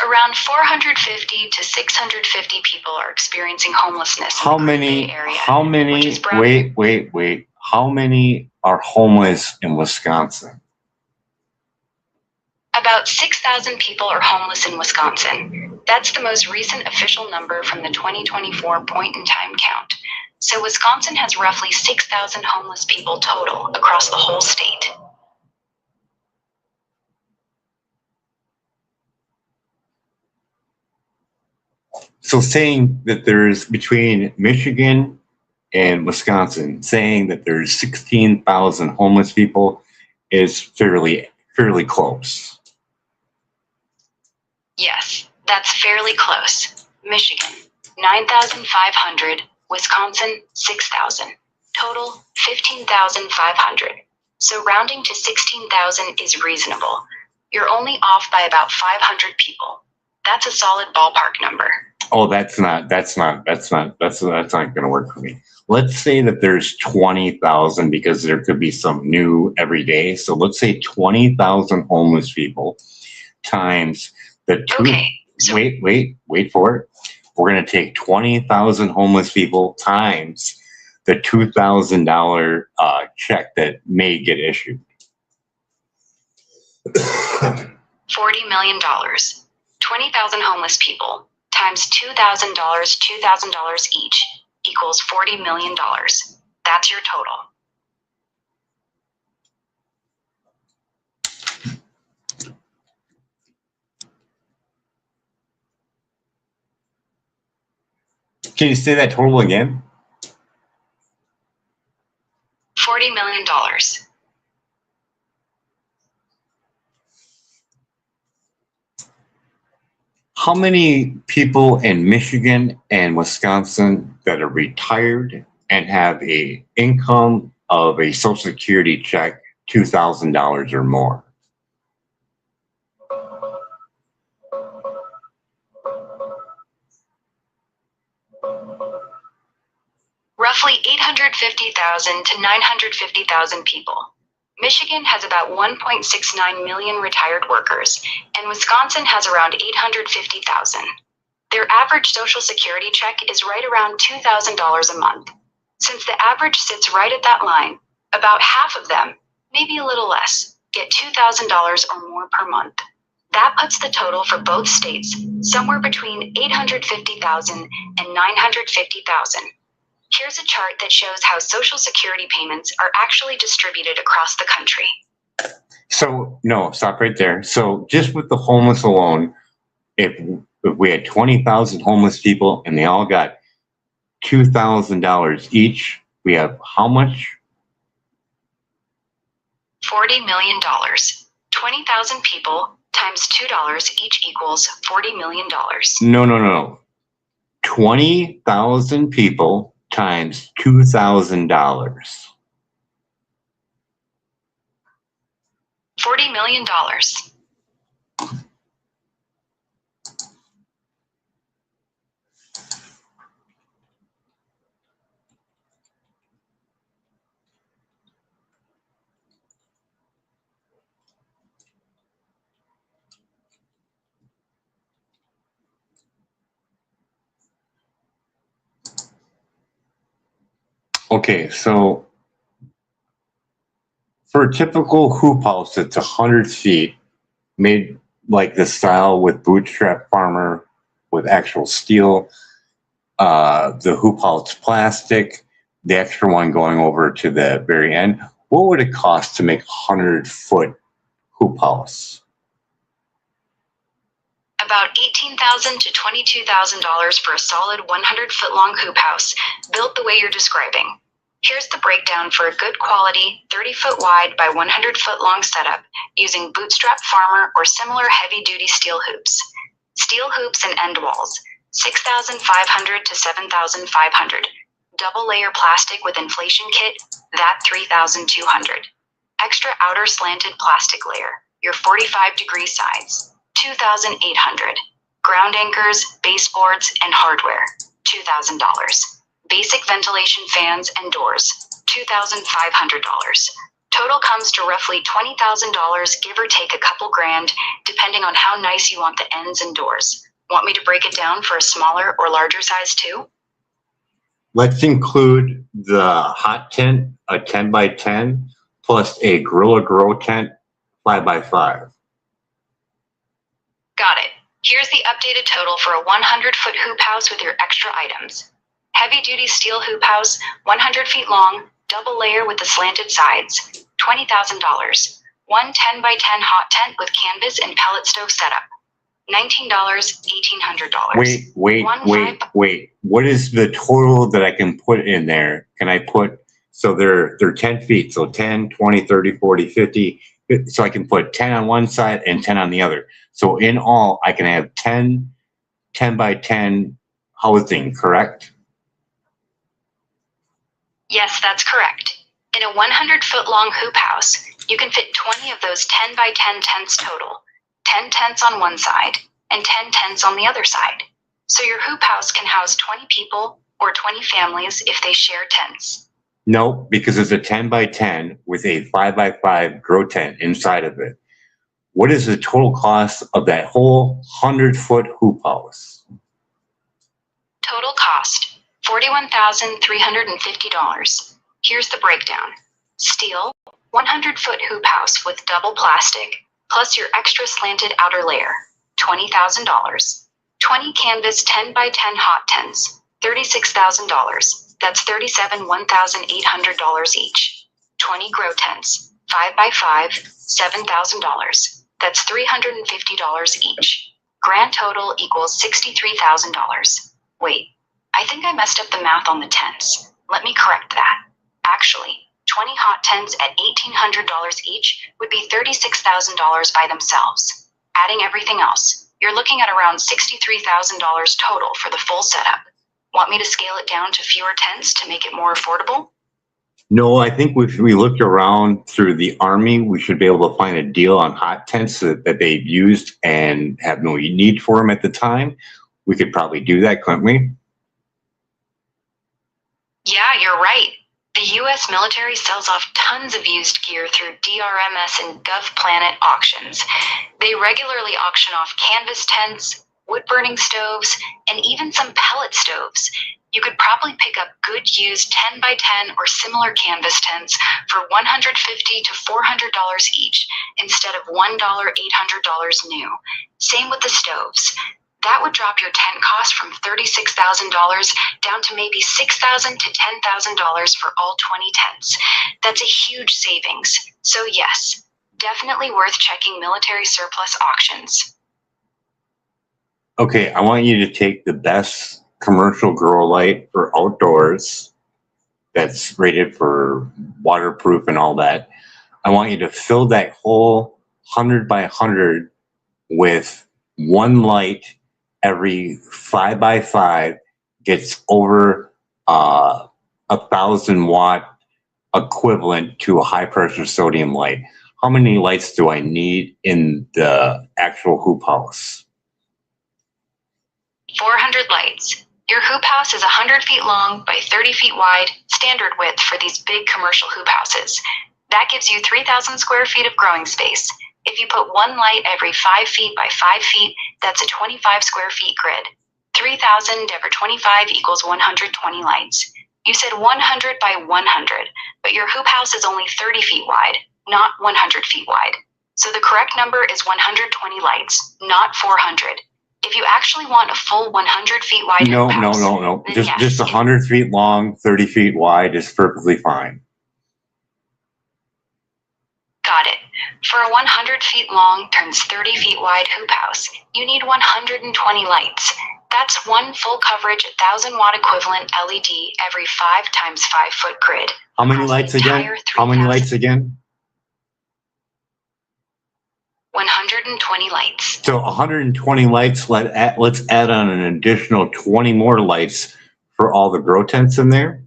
Around 450 to 650 people are experiencing homelessness in the Green Bay area. How many, wait. How many are homeless in Wisconsin? About 6,000 people are homeless in Wisconsin. That's the most recent official number from the 2024 point-in-time count. So Wisconsin has roughly 6,000 homeless people total across the whole state. So saying that there's between Michigan and Wisconsin, saying that there's 16,000 homeless people is fairly close. Yes, that's fairly close. Michigan, 9,500. Wisconsin, 6,000. Total, 15,500. So rounding to 16,000 is reasonable. You're only off by about 500 people. That's a solid ballpark number. Oh, that's not going to work for me. Let's say that there's 20,000 because there could be some new every day. So let's say 20,000 homeless people times the two. Okay. So wait for it. We're going to take 20,000 homeless people times the $2,000 check that may get issued. $40 million. 20,000 homeless people times $2,000, $2,000 each equals $40 million. That's your total. Can you say that total again? $40 million. How many people in Michigan and Wisconsin that are retired and have a income of a Social Security check $2,000 or more? Roughly 850,000 to 950,000 people. Michigan has about 1.69 million retired workers, and Wisconsin has around 850,000. Their average Social Security check is right around $2,000 a month. Since the average sits right at that line, about half of them, maybe a little less, get $2,000 or more per month. That puts the total for both states somewhere between 850,000 and 950,000. Here's a chart that shows how Social Security payments are actually distributed across the country. So, no, stop right there. So just with the homeless alone, if we had 20,000 homeless people and they all got $2,000 each, we have how much? $40 million. 20,000 people times $2 each equals $40 million. No. 20,000 people times $2,000. $40 million. Okay, so for a typical hoop house, it's 100 feet, made like the style with bootstrap farmer with actual steel. The hoop house plastic, the extra one going over to the very end. What would it cost to make a 100-foot hoop house? About $18,000 to $22,000 for a solid 100-foot long hoop house, built the way you're describing. Here's the breakdown for a good quality, 30-foot wide by 100-foot long setup using bootstrap farmer or similar heavy-duty steel hoops. Steel hoops and end walls, $6,500 to $7,500. Double layer plastic with inflation kit, that $3,200. Extra outer slanted plastic layer, your 45-degree sides, $2,800. Ground anchors, baseboards, and hardware, $2,000. Basic ventilation fans and doors, $2,500. Total comes to roughly $20,000, give or take a couple grand, depending on how nice you want the ends and doors. Want me to break it down for a smaller or larger size too? Let's include the hot tent, a 10 by 10, plus a Gorilla Grow tent, 5 by 5. Got it. Here's the updated total for a 100-foot hoop house with your extra items. Heavy-duty steel hoop house, 100 feet long, double layer with the slanted sides, $20,000. One 10 by 10 hot tent with canvas and pellet stove setup, $19, $1,800. Wait. What is the total that I can put in there? Can I put, so they're 10 feet, so 10, 20, 30, 40, 50. So I can put 10 on one side and 10 on the other. So in all, I can have 10 by 10 housing, correct? Yes, that's correct. In a 100-foot long hoop house, you can fit 20 of those 10 by 10 tents total. 10 tents on one side and 10 tents on the other side. So your hoop house can house 20 people or 20 families if they share tents. No, because it's a 10 by 10 with a 5 by 5 grow tent inside of it. What is the total cost of that whole 100-foot hoop house? Total cost, $41,350. Here's the breakdown. Steel, 100-foot hoop house with double plastic, plus your extra slanted outer layer, $20,000. 20 canvas 10 by 10 hot tents, $36,000. That's $1,800 each. 20 grow tents, 5 by 5, $7,000. That's $350 each. Grand total equals $63,000. Wait, I think I messed up the math on the tents. Let me correct that. Actually, 20 hot tents at $1,800 each would be $36,000 by themselves. Adding everything else, you're looking at around $63,000 total for the full setup. Want me to scale it down to fewer tents to make it more affordable? No, I think if we looked around through the Army, we should be able to find a deal on hot tents that they've used and have no need for them at the time. We could probably do that, couldn't we? Yeah, you're right. The U.S. military sells off tons of used gear through DRMS and GovPlanet auctions. They regularly auction off canvas tents, wood-burning stoves, and even some pellet stoves. You could probably pick up good used 10 by 10 or similar canvas tents for $150 to $400 each instead of $800 new. Same with the stoves. That would drop your tent cost from $36,000 down to maybe $6,000 to $10,000 for all 20 tents. That's a huge savings. So yes, definitely worth checking military surplus auctions. Okay, I want you to take the best commercial grow light for outdoors that's rated for waterproof and all that. I want you to fill that whole 100 by 100 with one light every 5 by 5 gets over 1,000 watt equivalent to a high pressure sodium light. How many lights do I need in the actual hoop house? 400 lights. Your hoop house is 100 feet long by 30 feet wide, standard width for these big commercial hoop houses. That gives you 3,000 square feet of growing space. If you put one light every 5 feet by 5 feet, that's a 25 square feet grid. 3,000 over 25 equals 120 lights. You said 100 by 100, but your hoop house is only 30 feet wide, not 100 feet wide. So the correct number is 120 lights, not 400. If you actually want a full 100 feet wide hoop house, no. then Just 100 feet long, 30 feet wide is perfectly fine. Got it. For a 100 feet long turns 30 feet wide hoop house, you need 120 lights. That's one full coverage 1,000 watt equivalent LED every 5 times 5 foot grid. How many lights again? How many lights again? 120 lights. So 120 lights. Let's add on an additional 20 more lights for all the grow tents in there.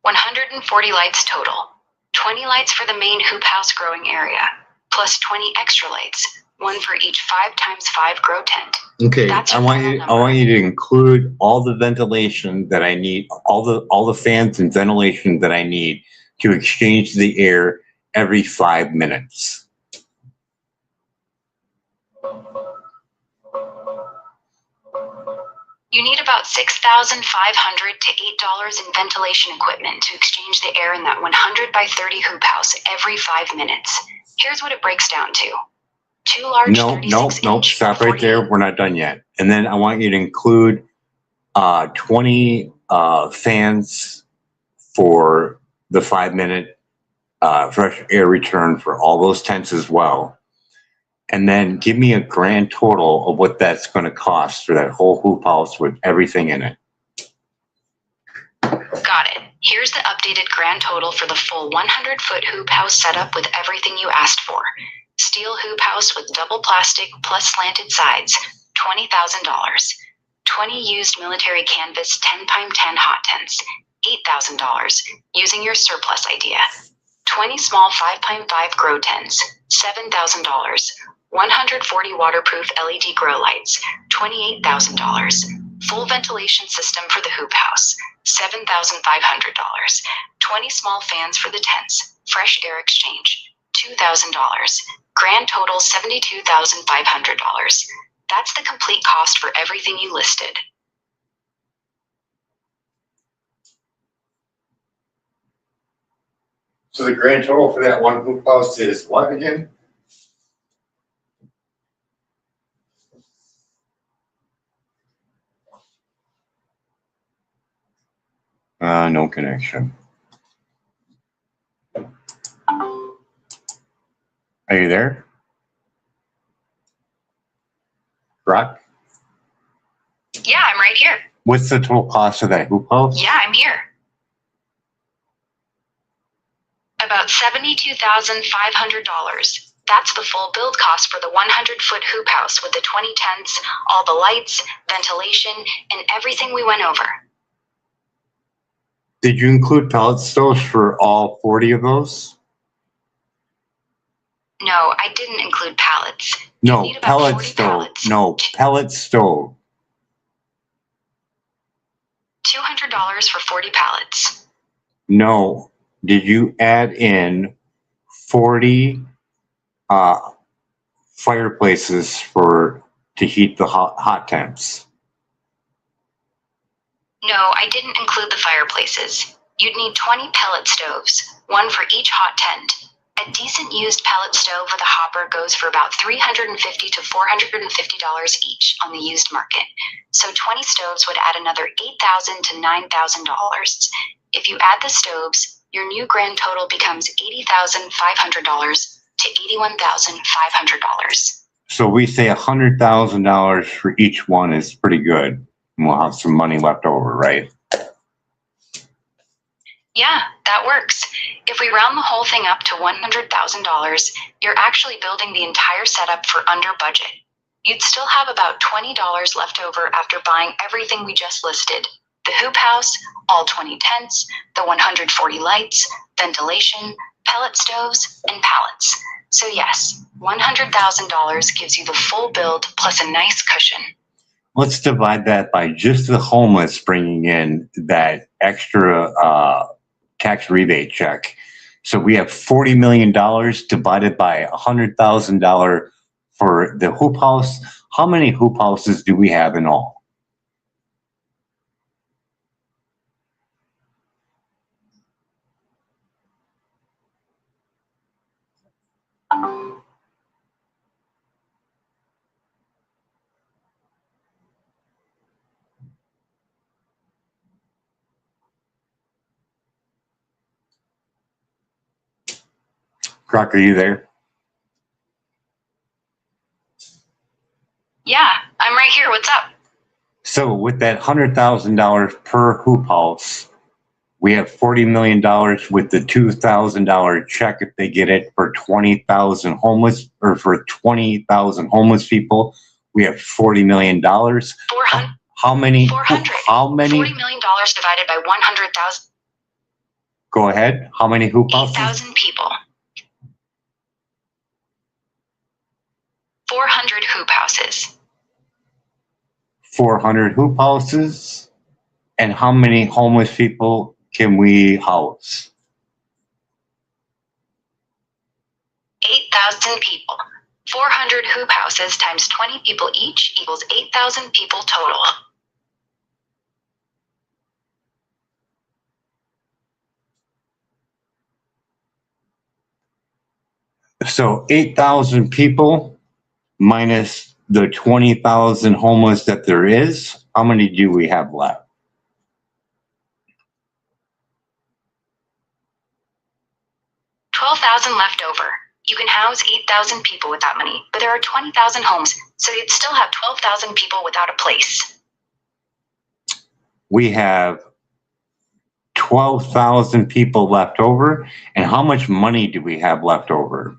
140 lights total. 20 lights for the main hoop house growing area, plus 20 extra lights, one for each 5 times 5 grow tent. Okay, I want you to include all the ventilation that I need, all the fans and ventilation that I need to exchange the air every 5 minutes. You need about $6,500 to $8 in ventilation equipment to exchange the air in that 100 by 30 hoop house every 5 minutes. Here's what it breaks down to. 2 large 36-inch. Stop right there. We're not done yet. And then I want you to include 20 fans for the 5-minute fresh air return for all those tents as well. And then give me a grand total of what that's going to cost for that whole hoop house with everything in it. Got it. Here's the updated grand total for the full 100-foot hoop house setup with everything you asked for. Steel hoop house with double plastic plus slanted sides, $20,000. 20 used military canvas 10x10 hot tents, $8,000, using your surplus idea. 20 small 5x5 grow tents, $7,000. 140 waterproof LED grow lights, $28,000. Full ventilation system for the hoop house, $7,500. 20 small fans for the tents, fresh air exchange, $2,000. Grand total $72,500. That's the complete cost for everything you listed. So the grand total for that one hoop house is what again? No connection. Are you there? Brock? Yeah, I'm right here. What's the total cost of that hoop house? Yeah, I'm here. About $72,500. That's the full build cost for the 100-foot hoop house with the 20 tents, all the lights, ventilation, and everything we went over. Did you include pellet stoves for all 40 of those? No, I didn't include pallets. No, pellet stove. No, pellet stove. $200 for 40 pallets. No. Did you add in 40 fireplaces to heat the hot temps? No, I didn't include the fireplaces. You'd need 20 pellet stoves, one for each hot tent. A decent used pellet stove with a hopper goes for about $350 to $450 each on the used market. So 20 stoves would add another $8,000 to $9,000. If you add the stoves, your new grand total becomes $80,500 to $81,500. So we say $100,000 for each one is pretty good. And we'll have some money left over, right? Yeah, that works. If we round the whole thing up to $100,000, you're actually building the entire setup for under budget. You'd still have about $20 left over after buying everything we just listed. The hoop house, all 20 tents, the 140 lights, ventilation, pellet stoves, and pallets. So yes, $100,000 gives you the full build plus a nice cushion. Let's divide that by just the homeless bringing in that extra tax rebate check. So we have $40 million divided by $100,000 for the hoop house. How many hoop houses do we have in all? Croc, are you there? Yeah, I'm right here. What's up? So with that $100,000 per hoop house, we have $40 million with the $2,000 check if they get it for 20,000 homeless, or for 20,000 homeless people. We have $40 million. 400. How many? 400. How many? $40 million divided by 100,000. Go ahead. How many hoop houses? 8,000 people. 400 hoop houses. 400 hoop houses. And how many homeless people can we house? 8,000 people. 400 hoop houses times 20 people each equals 8,000 people total. So 8,000 people minus the 20,000 homeless that there is. How many do we have left? 12,000 left over. You can house 8,000 people with that money, but there are 20,000 homes, so you'd still have 12,000 people without a place. We have 12,000 people left over. And how much money do we have left over?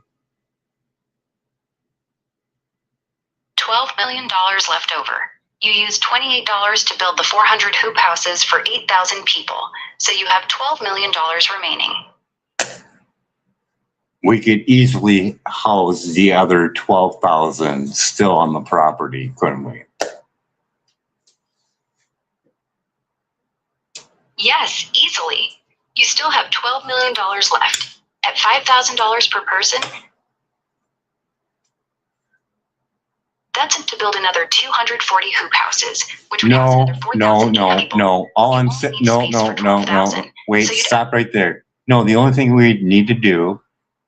$12 million left over. You used $28 to build the 400 hoop houses for 8,000 people, so you have $12 million remaining. We could easily house the other 12,000 still on the property, couldn't we? Yes, easily. You still have $12 million left. At $5,000 per person, that's to build another 240 hoop houses, which would house another 4,000 people. No. All I'm saying, no. Wait, stop right there. No, the only thing we need to do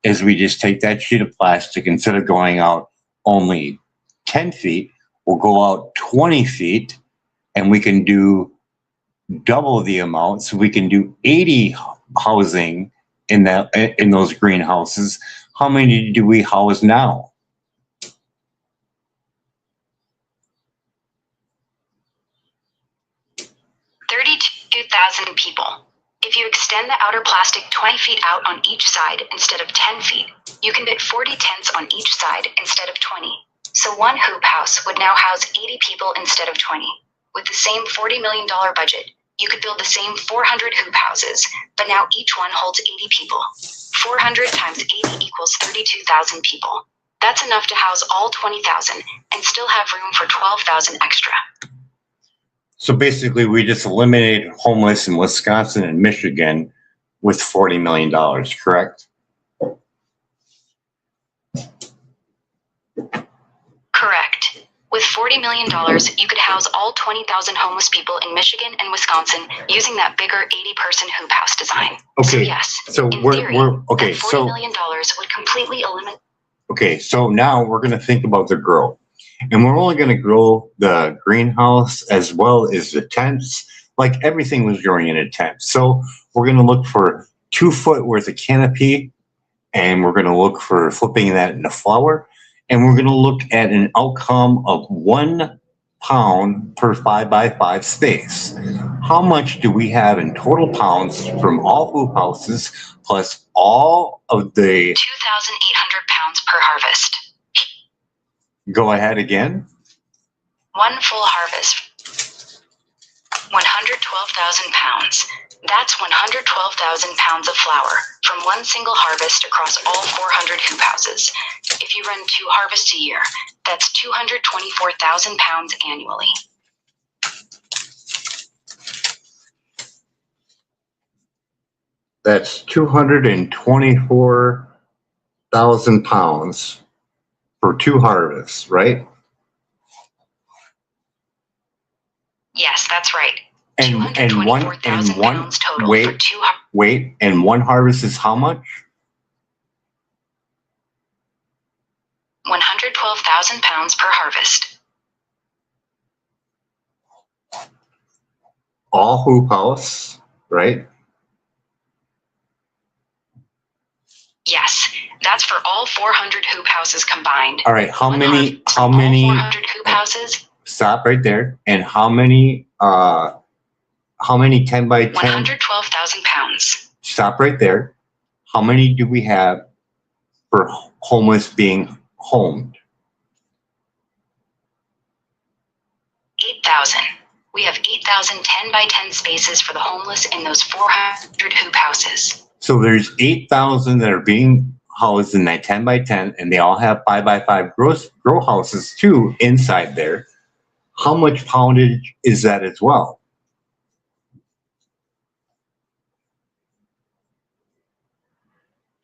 is we just take that sheet of plastic, instead of going out only 10 feet, we'll go out 20 feet, and we can do double the amount. So we can do 80 housing in those greenhouses. How many do we house now? 32,000 people. If you extend the outer plastic 20 feet out on each side instead of 10 feet, you can fit 40 tents on each side instead of 20. So one hoop house would now house 80 people instead of 20. With the same $40 million budget, you could build the same 400 hoop houses, but now each one holds 80 people. 400 times 80 equals 32,000 people. That's enough to house all 20,000 and still have room for 12,000 extra. So basically, we just eliminated homeless in Wisconsin and Michigan with $40 million, correct? Correct. With $40 million, you could house all 20,000 homeless people in Michigan and Wisconsin using that bigger 80-person hoop house design. Okay. So yes, so in we're theory, okay. that $40 So million would completely eliminate. okay. So now we're going to think about the growth. And we're only going to grow the greenhouse as well as the tents, like everything was growing in a tent. So we're going to look for 2 foot worth of canopy, and we're going to look for flipping that into flower. And we're going to look at an outcome of 1 pound per 5 by 5 space. how much do we have in total pounds from all hoop houses plus all of the... 2,800 pounds per harvest. Go ahead again. One full harvest, 112,000 pounds. That's 112,000 pounds of flour from one single harvest across all 400 hoop houses. If you run 2 harvests a year, that's 224,000 pounds annually. That's 224,000 pounds for 2 harvests, right? Yes, that's right. And one pounds total wait, for 2 wait, and one harvest is how much? 112,000 pounds per harvest. All hoop house, right? Yes, that's for all 400 hoop houses combined. All right, how many 400 hoop houses? Stop right there. And how many 10 by 10? 112,000 pounds. Stop right there. How many do we have for homeless being homed? 8,000. We have 8,000 10 by 10 spaces for the homeless in those 400 hoop houses. So there's 8,000 that are being housed in that 10 by 10, and they all have 5 by 5 grow houses too inside there. How much poundage is that as well?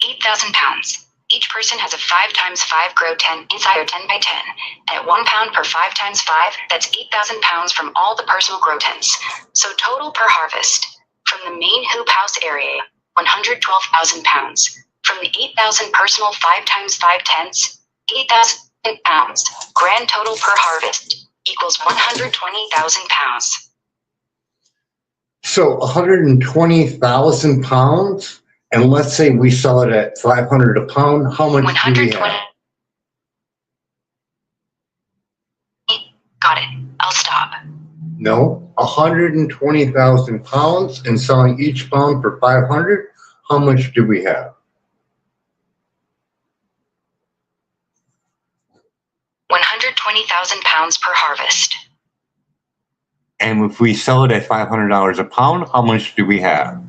8,000 pounds. Each person has a 5 times 5 grow tent inside a 10 by 10. At 1 pound per 5 times 5, that's 8,000 pounds from all the personal grow tents. So total per harvest, from the main hoop house area, 112,000 pounds. From the 8,000 personal 5 times 5 tents, 8,000 pounds. Grand total per harvest equals 120,000 pounds. So 120,000 pounds, and let's say we sell it at 500 a pound. How much do we have? Got it. I'll stop. No, 120,000 pounds, and selling each pound for 500. How much do we have? 120,000 pounds per harvest. And if we sell it at $500 a pound, how much do we have?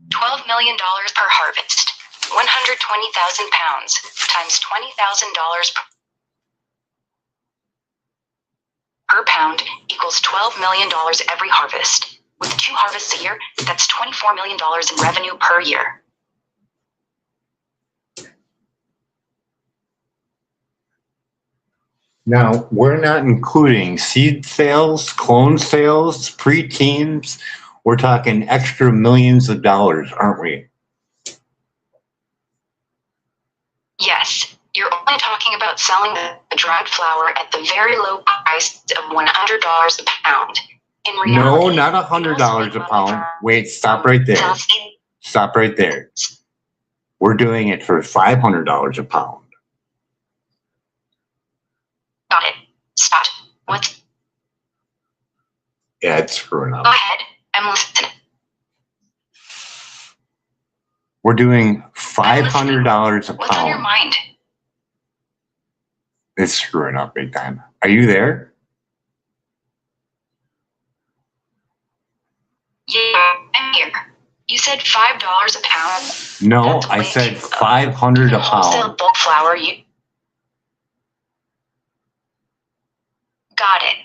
$12 million per harvest. 120,000 pounds times $20,000 per pound equals $12 million every harvest. With 2 harvests a year, that's $24 million in revenue per year. Now, we're not including seed sales, clone sales, pre-teams. We're talking extra millions of dollars, aren't we? Yes, you're only talking about selling the dried flour at the very low price of $100 a pound. In reality, no, not $100 a pound. Wait, stop right there. Stop right there. We're doing it for $500 a pound. Got it. Stop. What? Yeah, it's screwing up. Go ahead. I'm listening. We're doing $500 a What's on your pound. mind? It's screwing up big time. Are you there? Yeah, I'm here. You said $5 a pound? No, I said 500 a Wholesale pound. bulk flour, you... Got it.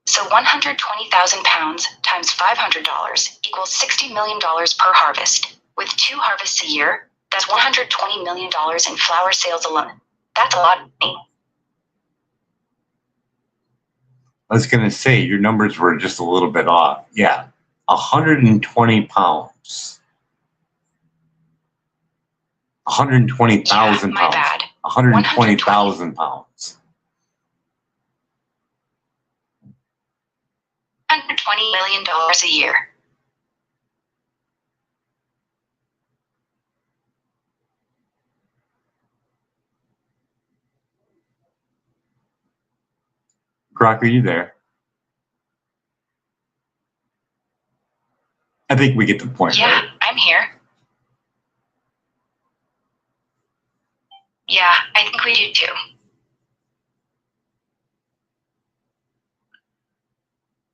So 120,000 pounds times $500 equals $60 million per harvest. With 2 harvests a year, that's $120 million in flour sales alone. That's a lot of money. I was going to say, your numbers were just a little bit off. Yeah, 120 pounds. 120,000 Yeah, my pounds. bad. 120,000 pounds. $120 million a year. Croc, are you there? I think we get the point, Yeah, right? I'm here. Yeah, I think we do too.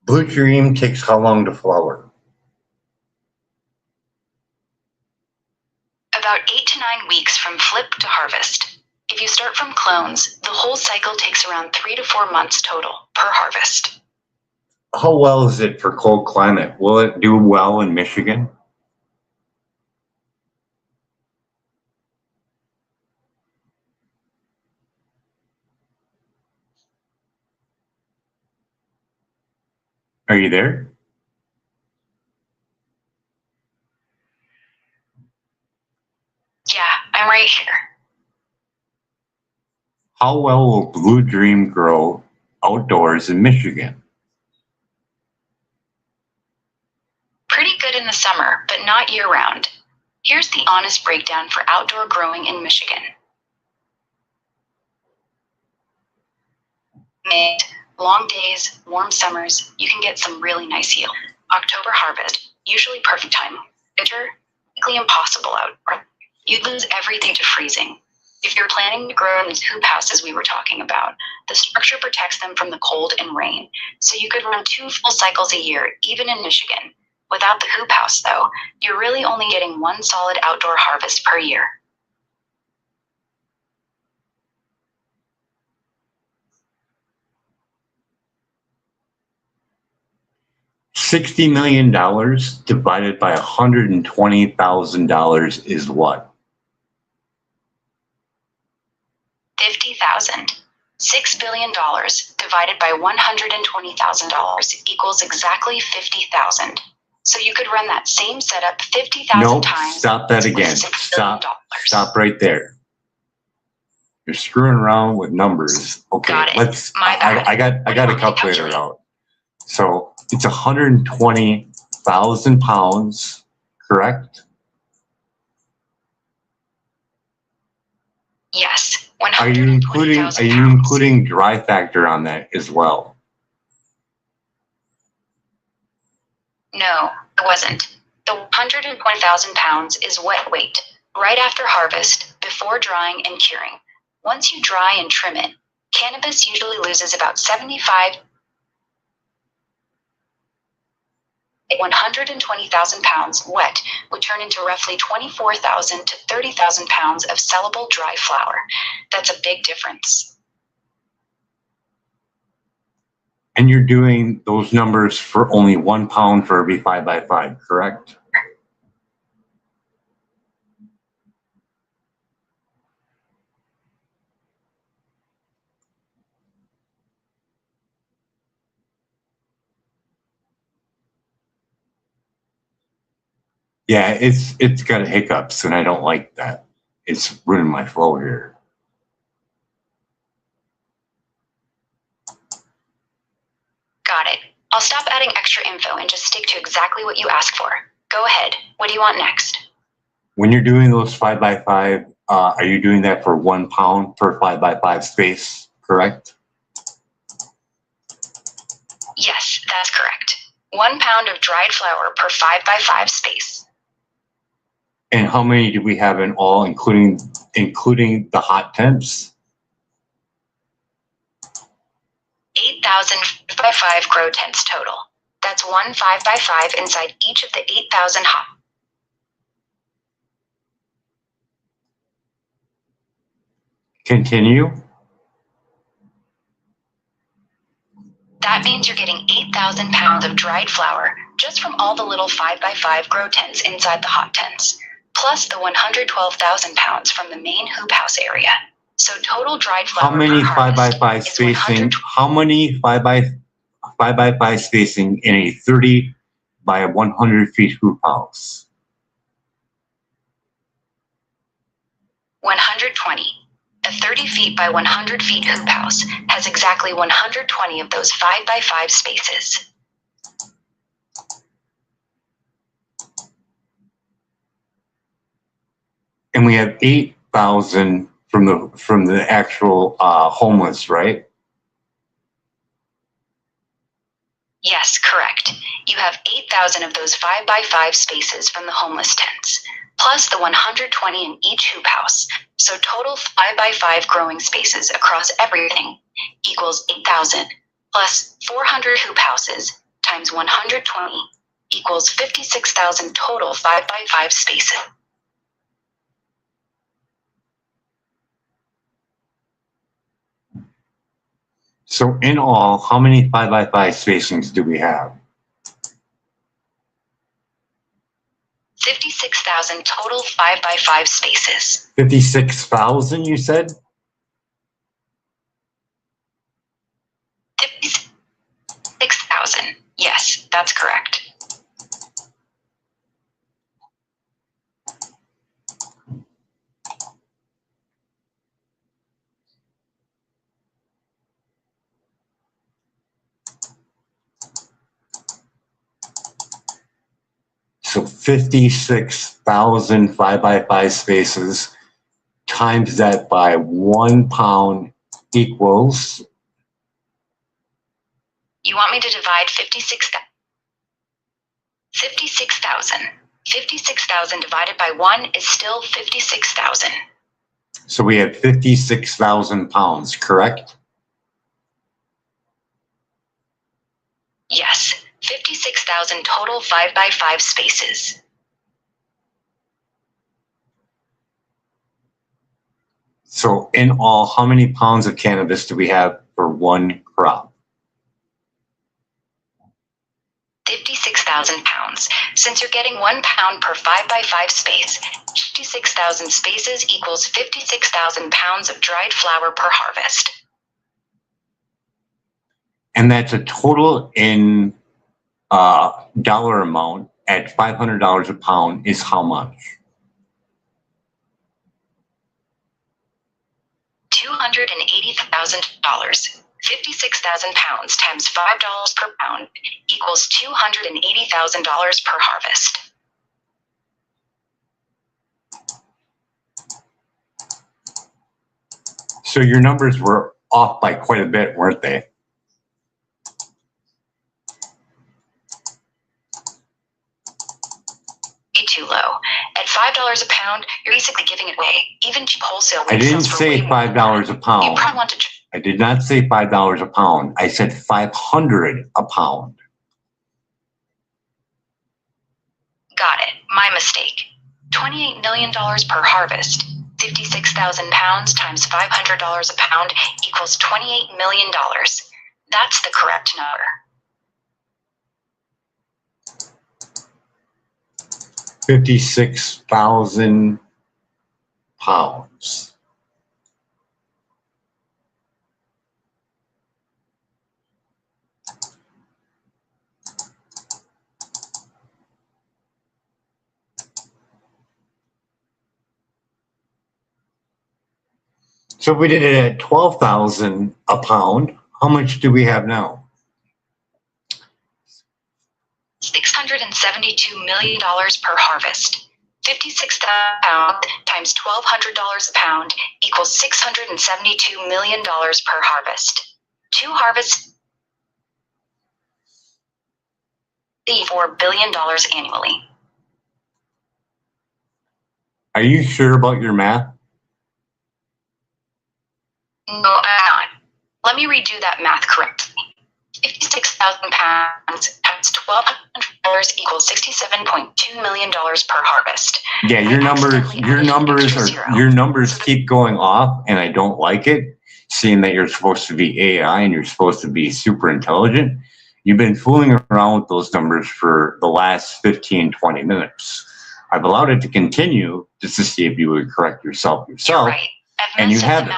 Blue Dream takes how long to flower? About 8 to 9 weeks from flip to harvest. If you start from clones, the whole cycle takes around 3 to 4 months total per harvest. How well is it for cold climate? Will it do well in Michigan? Are you there? Yeah, I'm right here. How well will Blue Dream grow outdoors in Michigan? Pretty good in the summer, but not year round. Here's the honest breakdown for outdoor growing in Michigan. Mid, long days, warm summers, you can get some really nice yield. October harvest, usually perfect time. Winter, likely impossible out. You'd lose everything to freezing. If you're planning to grow in these hoop houses we were talking about, the structure protects them from the cold and rain, so you could run 2 full cycles a year, even in Michigan. Without the hoop house, though, you're really only getting 1 solid outdoor harvest per year. $60 million divided by $120,000 is what? 50,000. $6 billion divided by $120,000 equals exactly 50,000. So you could run that same setup 50,000 Nope, times. stop that again. Stop right there. You're screwing around with numbers. Okay, Got it. let's. My bad. I got a calculator out. So it's 120,000 pounds, correct? Yes. Are you including dry factor on that as well? No, it wasn't. The 120,000 pounds is wet weight, right after harvest, before drying and curing. Once you dry and trim it, cannabis usually loses about 75 120,000 pounds wet would turn into roughly 24,000 to 30,000 pounds of sellable dry flower. That's a big difference. And you're doing those numbers for only 1 pound for every 5x5, correct? Yeah, it's got hiccups, and I don't like that. It's ruining my flow here. Got it. I'll stop adding extra info and just stick to exactly what you asked for. Go ahead. What do you want next? When you're doing those 5x5, are you doing that for 1 pound per 5x5 space, correct? Yes, that's correct. 1 pound of dried flower per 5x5 space. And how many do we have in all, including the hot temps? 8,000 5x5 grow tents total. That's 1 5x5 inside each of the 8,000 hot. Continue. That means you're getting 8,000 pounds of dried flower just from all the little 5x5 grow tents inside the hot tents, plus the 112,000 pounds from the main hoop house area. So total dried flower. How many 5x5 spacing? How many 5x5 spacing in a 30 by 100 feet hoop house? 120. A 30 feet by 100 feet hoop house has exactly 120 of those 5x5 spaces. And we have 8,000 from the actual homeless, right? Yes, correct. You have 8,000 of those 5x5 spaces from the homeless tents, plus the 120 in each hoop house. So total 5x5 growing spaces across everything equals 8,000, plus 400 hoop houses times 120 equals 56,000 total 5x5 spaces. So in all, how many 5x5 spacings do we have? 56,000 total 5x5 spaces. 56,000, you said? 56,000. Yes, that's correct. So 56,000 5x5 spaces times that by 1 pound equals. You want me to divide 56,000? 56,000 divided by 1 is still 56,000. So we have 56,000 pounds, correct? Yes, 56,000 total 5x5 spaces. So in all, how many pounds of cannabis do we have for one crop? 56,000 pounds. Since you're getting 1 pound per 5x5 space, 56,000 spaces equals 56,000 pounds of dried flower per harvest. And that's a total in dollar amount at $500 a pound is how much? $280,000. 56,000 pounds times $5 per pound equals $280,000 per harvest. So your numbers were off by quite a bit, weren't they? Too low. At $5 a pound, you're basically giving it away. Even cheap wholesale. I didn't say $5 a pound. You probably want to. I did not say $5 a pound. I said 500 a pound. Got it. My mistake. $28 million per harvest. 56,000 pounds times $500 a pound equals $28 million. That's the correct number. 56,000 pounds. So if we did it at 12,000 a pound, how much do we have now? $672 million per harvest. 56,000 pounds times $1,200 a pound equals $672 million per harvest. 2 harvests, $4 billion annually. Are you sure about your math? No, I'm not. Let me redo that math correctly. 56,000 pounds times $1,200 equals $67.2 million per harvest. Yeah, your numbers keep going off, and I don't like it. Seeing that you're supposed to be AI and you're supposed to be super intelligent, you've been fooling around with those numbers for the last 15, 20 minutes. I've allowed it to continue just to see if you would correct yourself. You're right. And you have it.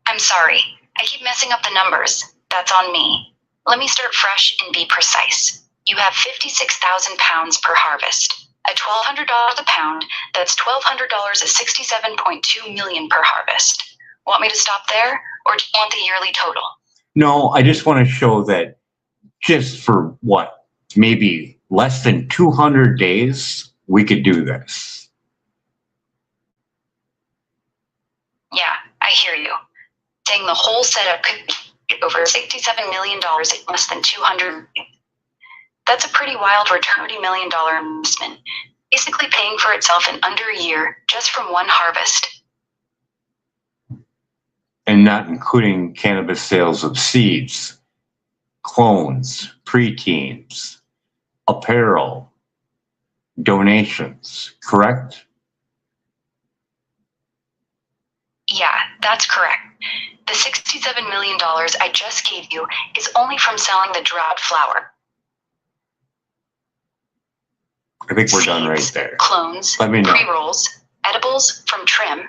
I'm sorry. I keep messing up the numbers. That's on me. Let me start fresh and be precise. You have 56,000 pounds per harvest. At $1,200 a pound, that's $1,200 is $67.2 million per harvest. Want me to stop there, or do you want the yearly total? No, I just want to show that just for what, maybe less than 200 days, we could do this. Yeah, I hear you. saying the whole setup could be over $67 million in less than 200. That's a pretty wild return, $30 million investment, basically paying for itself in under a year just from one harvest. And not including cannabis sales of seeds, clones, preteens, apparel, donations, correct? Yeah, that's correct. The $67 million I just gave you is only from selling the dried flower. I think we're done right there. Clones, Let me know. pre-rolls, edibles from trim,